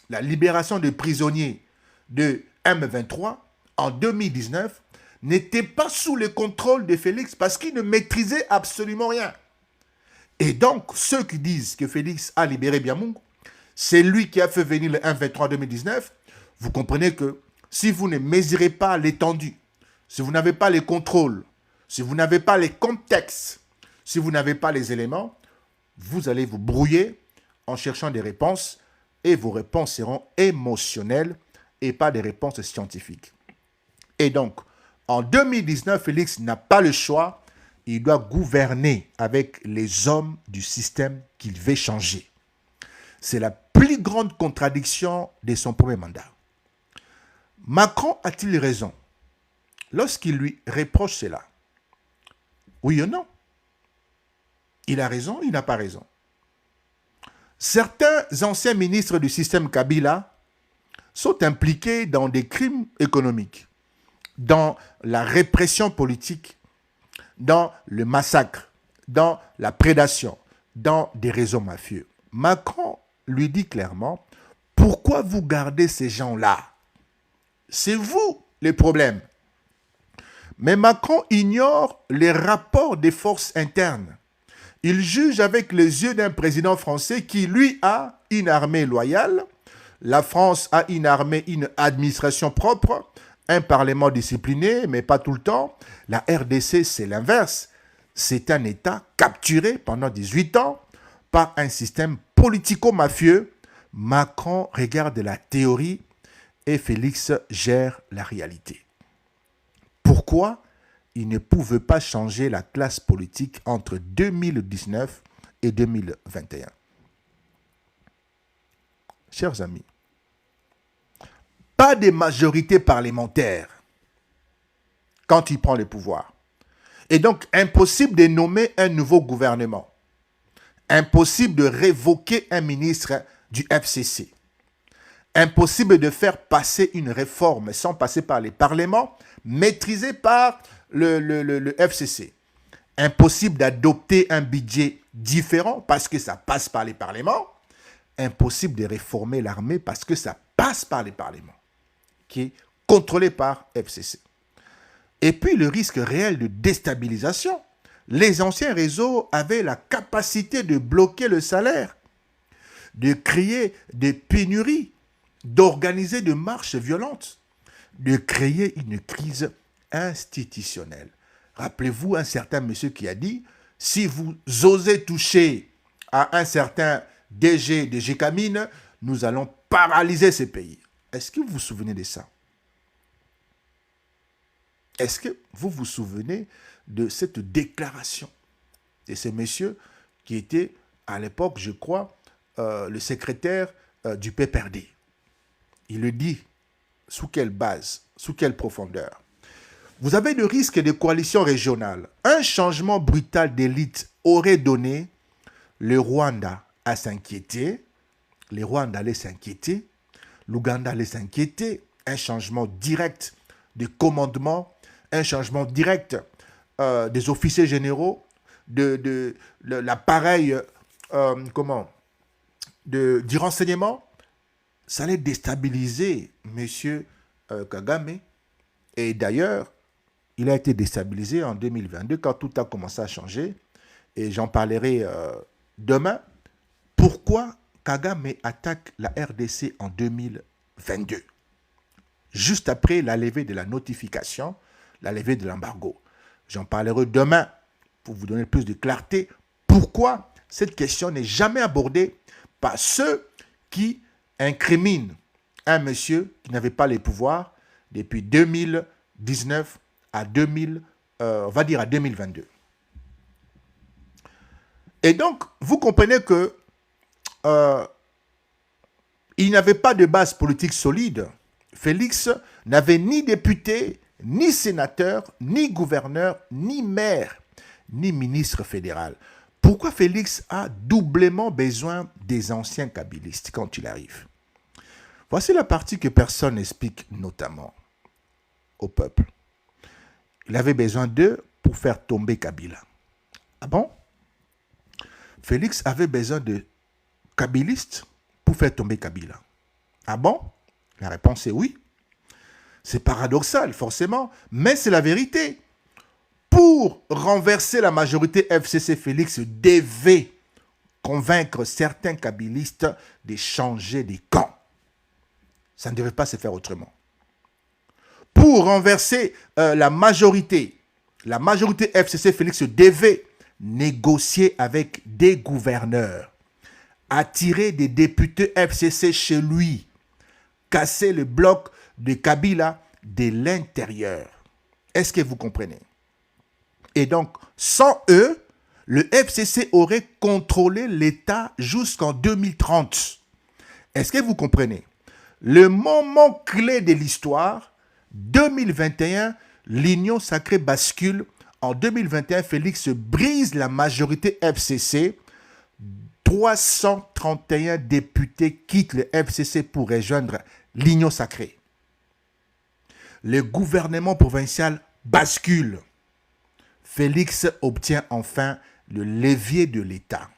La libération des prisonniers de M23 en 2019 n'était pas sous le contrôle de Félix parce qu'il ne maîtrisait absolument rien. Et donc, ceux qui disent que Félix a libéré Biamungu, c'est lui qui a fait venir le M23 en 2019, vous comprenez que si vous ne mesurez pas l'étendue, si vous n'avez pas les contrôles, si vous n'avez pas les contextes, si vous n'avez pas les éléments, vous allez vous brouiller en cherchant des réponses et vos réponses seront émotionnelles et pas des réponses scientifiques. Et donc, en 2019, Félix n'a pas le choix. Il doit gouverner avec les hommes du système qu'il veut changer. C'est la plus grande contradiction de son premier mandat. Macron a-t-il raison lorsqu'il lui reproche cela? Oui ou non? Il a raison, il n'a pas raison. Certains anciens ministres du système Kabila sont impliqués dans des crimes économiques, dans la répression politique, dans le massacre, dans la prédation, dans des réseaux mafieux. Macron lui dit clairement, pourquoi vous gardez ces gens-là? C'est vous les problèmes. Mais Macron ignore les rapports des forces internes. Il juge avec les yeux d'un président français qui, lui, a une armée loyale. La France a une armée, une administration propre, un parlement discipliné, mais pas tout le temps. La RDC, c'est l'inverse. C'est un État capturé pendant 18 ans par un système politico-mafieux. Macron regarde la théorie et Félix gère la réalité. Pourquoi il ne pouvait pas changer la classe politique entre 2019 et 2021? Chers amis, pas de majorité parlementaire quand il prend le pouvoir. Et donc, impossible de nommer un nouveau gouvernement. Impossible de révoquer un ministre du FCC. Impossible de faire passer une réforme sans passer par les parlements, maîtrisés par le FCC. Impossible d'adopter un budget différent parce que ça passe par les parlements. Impossible de réformer l'armée parce que ça passe par les parlements, qui est contrôlé par FCC. Et puis le risque réel de déstabilisation. Les anciens réseaux avaient la capacité de bloquer le salaire, de créer des pénuries, d'organiser des marches violentes, de créer une crise institutionnelle. Rappelez-vous un certain monsieur qui a dit, si vous osez toucher à un certain DG de Gécamine, nous allons paralyser ces pays. Est-ce que vous vous souvenez de ça? Est-ce que vous vous souvenez de cette déclaration de ce monsieur qui était, à l'époque, je crois, le secrétaire du PPRD? Il le dit. Sous quelle base? Sous quelle profondeur? Vous avez le risque de coalition régionale. Un changement brutal d'élite aurait donné le Rwanda à s'inquiéter. Les Rwandais allaient s'inquiéter. L'Ouganda allait s'inquiéter. Un changement direct de commandement. Un changement direct des officiers généraux, de l'appareil du renseignement. Ça allait déstabiliser M. Kagame. Et d'ailleurs, il a été déstabilisé en 2022 quand tout a commencé à changer. Et j'en parlerai demain. Pourquoi Kagame attaque la RDC en 2022? Juste après la levée de la notification, la levée de l'embargo. J'en parlerai demain pour vous donner plus de clarté. Pourquoi cette question n'est jamais abordée par ceux qui incriminent un monsieur qui n'avait pas les pouvoirs depuis 2019 à 2022. Et donc, vous comprenez que il n'avait pas de base politique solide. Félix n'avait ni député, ni sénateur, ni gouverneur, ni maire, ni ministre fédéral. Pourquoi Félix a doublement besoin des anciens kabylistes quand il arrive? Voici la partie que personne n'explique notamment. au peuple. Il avait besoin d'eux pour faire tomber Kabila. Ah bon? Félix avait besoin de kabylistes pour faire tomber Kabila. Ah bon? La réponse est oui. C'est paradoxal, forcément, mais c'est la vérité. Pour renverser la majorité FCC, Félix devait convaincre certains kabylistes de changer de camp. Ça ne devait pas se faire autrement. Pour renverser la majorité FCC, Félix devait négocier avec des gouverneurs, attirer des députés FCC chez lui, casser le bloc de Kabila de l'intérieur. Est-ce que vous comprenez? Et donc, sans eux, le FCC aurait contrôlé l'État jusqu'en 2030. Est-ce que vous comprenez? Le moment clé de l'histoire, 2021, l'Union sacrée bascule. En 2021, Félix brise la majorité FCC. 331 députés quittent le FCC pour rejoindre l'Union sacrée. Le gouvernement provincial bascule. Félix obtient enfin le levier de l'État.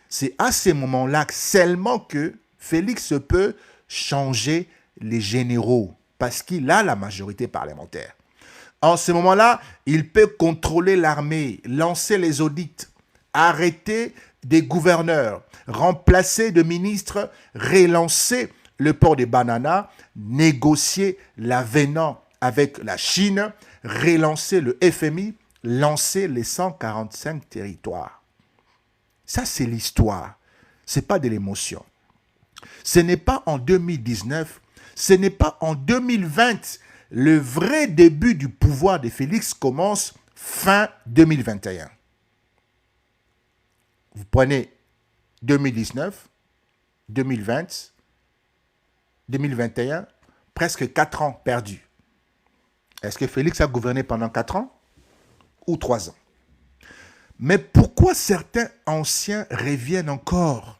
C'est à ce moment-là seulement que Félix peut changer les généraux parce qu'il a la majorité parlementaire. En ce moment-là, il peut contrôler l'armée, lancer les audits, arrêter des gouverneurs, remplacer des ministres, relancer le port de Banana, négocier l'avenant avec la Chine, relancer le FMI, lancer les 145 territoires. Ça, c'est l'histoire. Ce n'est pas de l'émotion. Ce n'est pas en 2019, ce n'est pas en 2020. Le vrai début du pouvoir de Félix commence fin 2021. Vous prenez 2019, 2020, 2021, presque 4 ans perdus. Est-ce que Félix a gouverné pendant 4 ans ou 3 ans? Mais pourquoi certains anciens reviennent encore?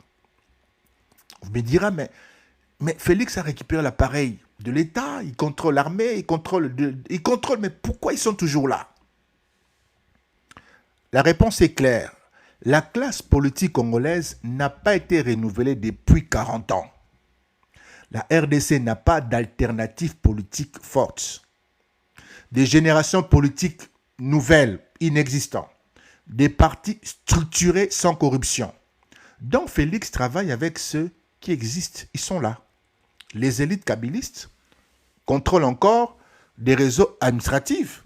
Vous me direz, mais Félix a récupéré l'appareil de l'État, il contrôle l'armée, il contrôle, mais pourquoi ils sont toujours là? La réponse est claire. La classe politique congolaise n'a pas été renouvelée depuis 40 ans. La RDC n'a pas d'alternative politique forte. Des générations politiques nouvelles, inexistantes. Des partis structurés sans corruption. Donc Félix travaille avec ceux qui existent. Ils sont là. Les élites kabylistes contrôlent encore des réseaux administratifs.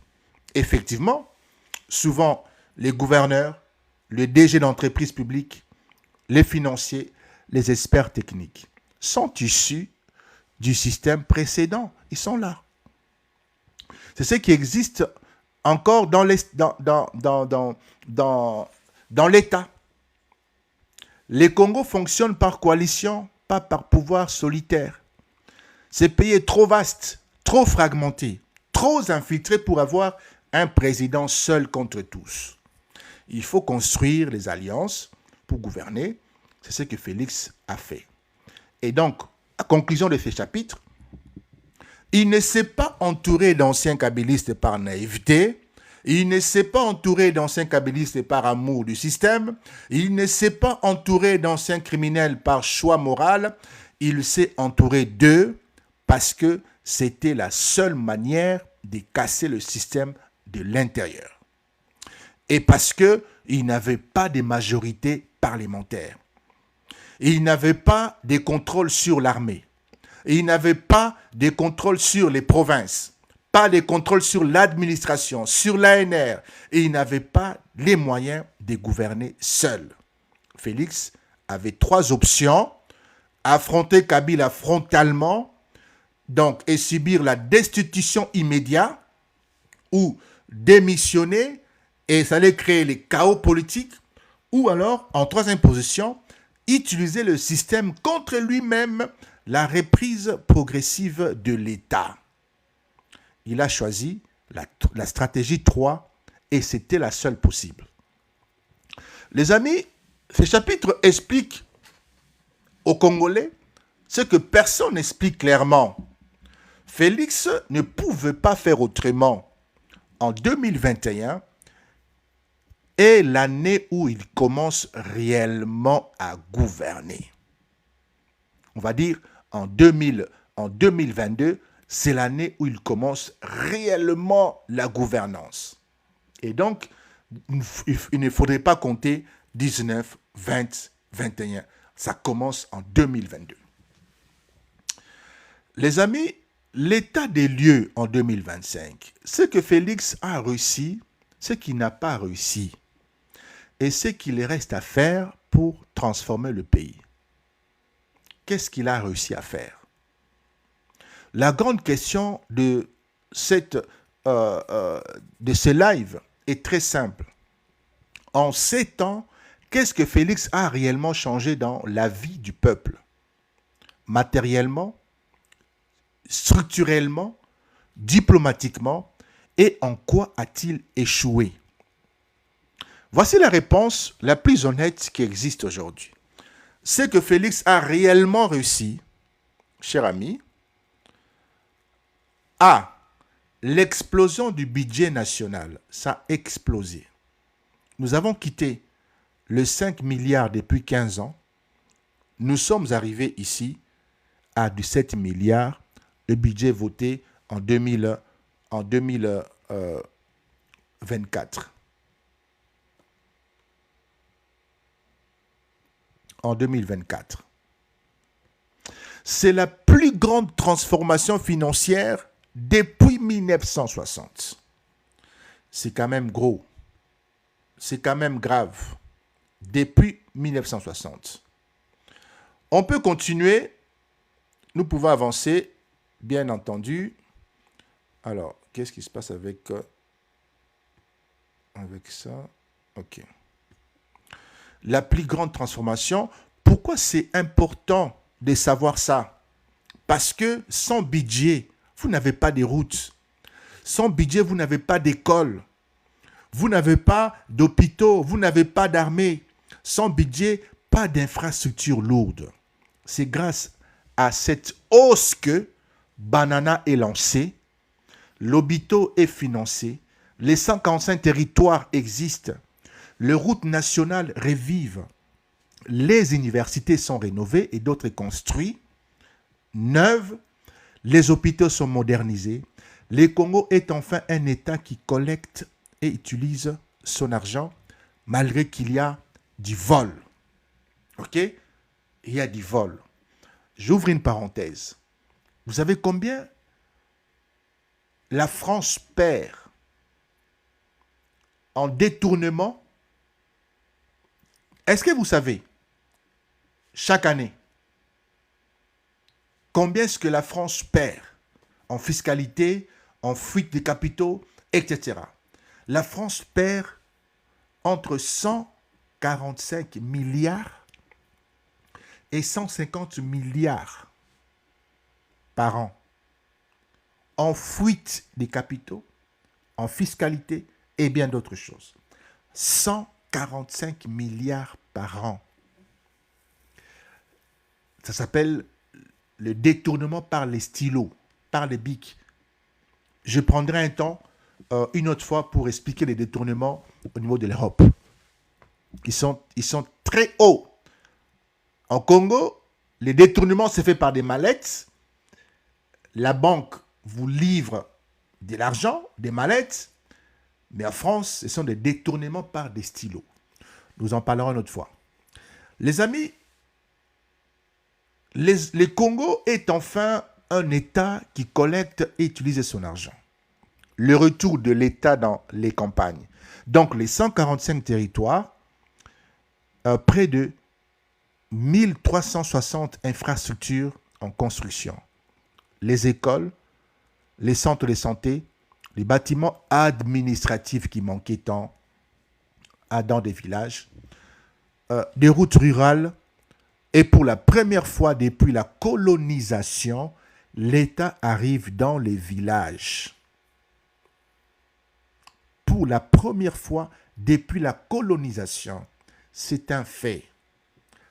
Effectivement, souvent les gouverneurs, les DG d'entreprises publiques, les financiers, les experts techniques sont issus du système précédent. Ils sont là. C'est ce qui existe encore dans l'État. Les Congos fonctionnent par coalition, pas par pouvoir solitaire. Ce pays est trop vaste, trop fragmenté, trop infiltré pour avoir un président seul contre tous. Il faut construire les alliances pour gouverner. C'est ce que Félix a fait. Et donc, à conclusion de ce chapitre, il ne s'est pas entouré d'anciens kabylistes par naïveté. Il ne s'est pas entouré d'anciens kabylistes par amour du système. Il ne s'est pas entouré d'anciens criminels par choix moral. Il s'est entouré d'eux parce que c'était la seule manière de casser le système de l'intérieur. Et parce qu'il n'avait pas de majorité parlementaire. Il n'avait pas de contrôle sur l'armée. Il n'avait pas de contrôle sur les provinces. Pas de contrôle sur l'administration, sur l'ANR. Et il n'avait pas les moyens de gouverner seul. Félix avait 3 options. Affronter Kabila frontalement, donc, et subir la destitution immédiate, ou démissionner, et ça allait créer les chaos politiques, ou alors, en 3e position, utiliser le système contre lui-même, la reprise progressive de l'État. Il a choisi la stratégie 3 et c'était la seule possible. Les amis, ce chapitre explique aux Congolais ce que personne n'explique clairement. Félix ne pouvait pas faire autrement. En 2021 est l'année où il commence réellement à gouverner. On va dire en 2022, c'est l'année où il commence réellement la gouvernance. Et donc, il ne faudrait pas compter 19, 20, 21. Ça commence en 2022. Les amis, l'état des lieux en 2025, ce que Félix a réussi, ce qu'il n'a pas réussi, et ce qu'il reste à faire pour transformer le pays. Qu'est-ce qu'il a réussi à faire? La grande question de ce live est très simple. En 7 ans, qu'est-ce que Félix a réellement changé dans la vie du peuple? Matériellement, structurellement, diplomatiquement, et en quoi a-t-il échoué? Voici la réponse la plus honnête qui existe aujourd'hui. Ce que Félix a réellement réussi, cher ami, A, l'explosion du budget national. Ça a explosé. Nous avons quitté le 5 milliards depuis 15 ans. Nous sommes arrivés ici à du 7 milliards, le budget voté en 2024. En 2024. C'est la plus grande transformation financière depuis 1960. C'est quand même gros. C'est quand même grave. Depuis 1960. On peut continuer. Nous pouvons avancer, bien entendu. Alors, qu'est-ce qui se passe avec ça? OK. La plus grande transformation. Pourquoi c'est important de savoir ça? Parce que sans budget, vous n'avez pas de routes. Sans budget, vous n'avez pas d'école. Vous n'avez pas d'hôpitaux. Vous n'avez pas d'armée. Sans budget, pas d'infrastructures lourdes. C'est grâce à cette hausse que Banana est lancé, l'hôpital est financé, les 145 territoires existent, les routes nationales revivent, les universités sont rénovées et d'autres construites, neuves, les hôpitaux sont modernisés, le Congo est enfin un État qui collecte et utilise son argent malgré qu'il y a du vol. OK? Il y a du vol. J'ouvre une parenthèse. Vous savez combien la France perd en détournement? Est-ce que vous savez, chaque année, combien est-ce que la France perd en fiscalité, en fuite des capitaux, etc. La France perd entre 145 milliards et 150 milliards par an en fuite des capitaux, en fiscalité et bien d'autres choses. 145 milliards par an. Ça s'appelle le détournement par les stylos, par les bics. Je prendrai un temps, une autre fois, pour expliquer les détournements au niveau de l'Europe. Ils sont très hauts. En Congo, les détournements se font par des mallettes. La banque vous livre de l'argent, des mallettes. Mais en France, ce sont des détournements par des stylos. Nous en parlerons une autre fois. Les amis, le Congo est enfin un État qui collecte et utilise son argent. Le retour de l'État dans les campagnes. Donc, les 145 territoires, près de 1360 infrastructures en construction. Les écoles, les centres de santé, les bâtiments administratifs qui manquaient tant dans des villages, des routes rurales, et pour la première fois depuis la colonisation, l'État arrive dans les villages. Pour la première fois depuis la colonisation, c'est un fait.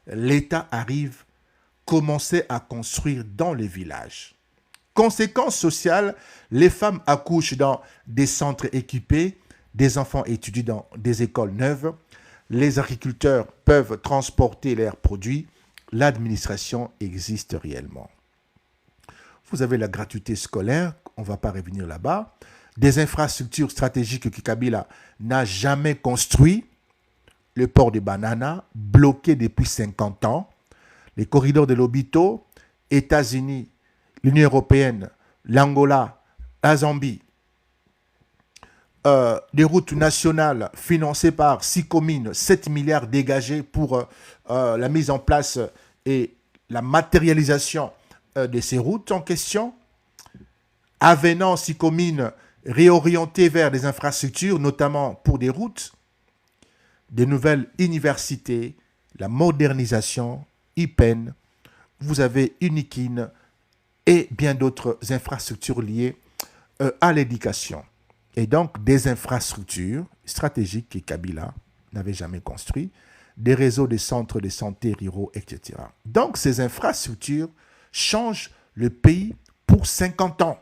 L'État arrive, commencer à construire dans les villages. Conséquence sociale, les femmes accouchent dans des centres équipés, des enfants étudient dans des écoles neuves, les agriculteurs peuvent transporter leurs produits, l'administration existe réellement. Vous avez la gratuité scolaire, on ne va pas revenir là-bas, des infrastructures stratégiques que Kabila n'a jamais construites, le port de Banana, bloqué depuis 50 ans, les corridors de Lobito, États-Unis, l'Union européenne, l'Angola, la Zambie, des routes nationales financées par 6 communes, 7 milliards dégagés pour la mise en place et la matérialisation de ces routes en question, avenant 6 communes réorientées vers des infrastructures, notamment pour des routes, des nouvelles universités, la modernisation, IPEN, vous avez Unikin et bien d'autres infrastructures liées à l'éducation. Et donc des infrastructures stratégiques que Kabila n'avait jamais construites, des réseaux de centres de santé ruraux, etc. Donc ces infrastructures changent le pays pour 50 ans.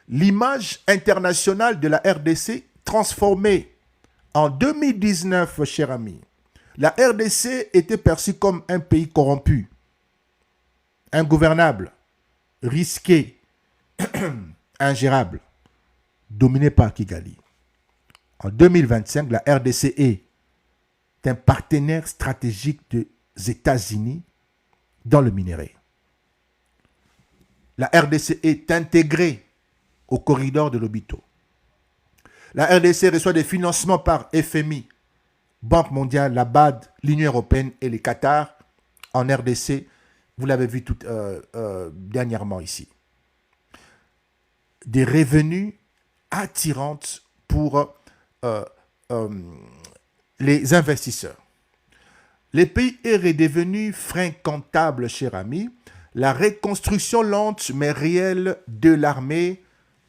L'image internationale de la RDC transformée. En 2019, cher ami, la RDC était perçue comme un pays corrompu, ingouvernable, risqué, ingérable, dominé par Kigali. En 2025, la RDC est un partenaire stratégique des États-Unis dans le minerai. La RDC est intégrée au corridor de Lobito. La RDC reçoit des financements par FMI, Banque mondiale, la BAD, l'Union européenne et les Qatar en RDC. Vous l'avez vu dernièrement ici. Des revenus attirants pour les investisseurs. Le pays est redevenu fréquentable, cher ami. La reconstruction lente mais réelle de l'armée.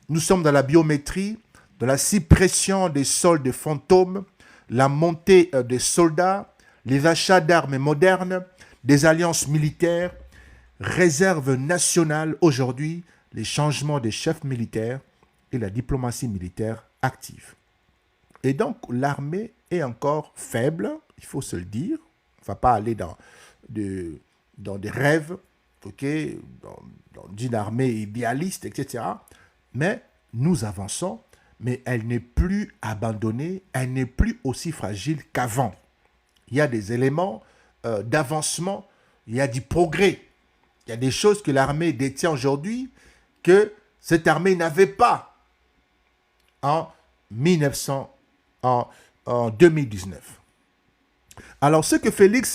Nous sommes dans la biométrie, dans la suppression des soldes fantômes, la montée des soldats, les achats d'armes modernes, des alliances militaires, réserve nationale aujourd'hui, les changements des chefs militaires et la diplomatie militaire active. Et donc l'armée est encore faible, il faut se le dire. On ne va pas aller dans des rêves, okay, dans une armée idéaliste, etc. Mais nous avançons. Mais elle n'est plus abandonnée, elle n'est plus aussi fragile qu'avant. Il y a des éléments d'avancement, il y a du progrès. Il y a des choses que l'armée détient aujourd'hui que cette armée n'avait pas en 2019. Alors, ce que Félix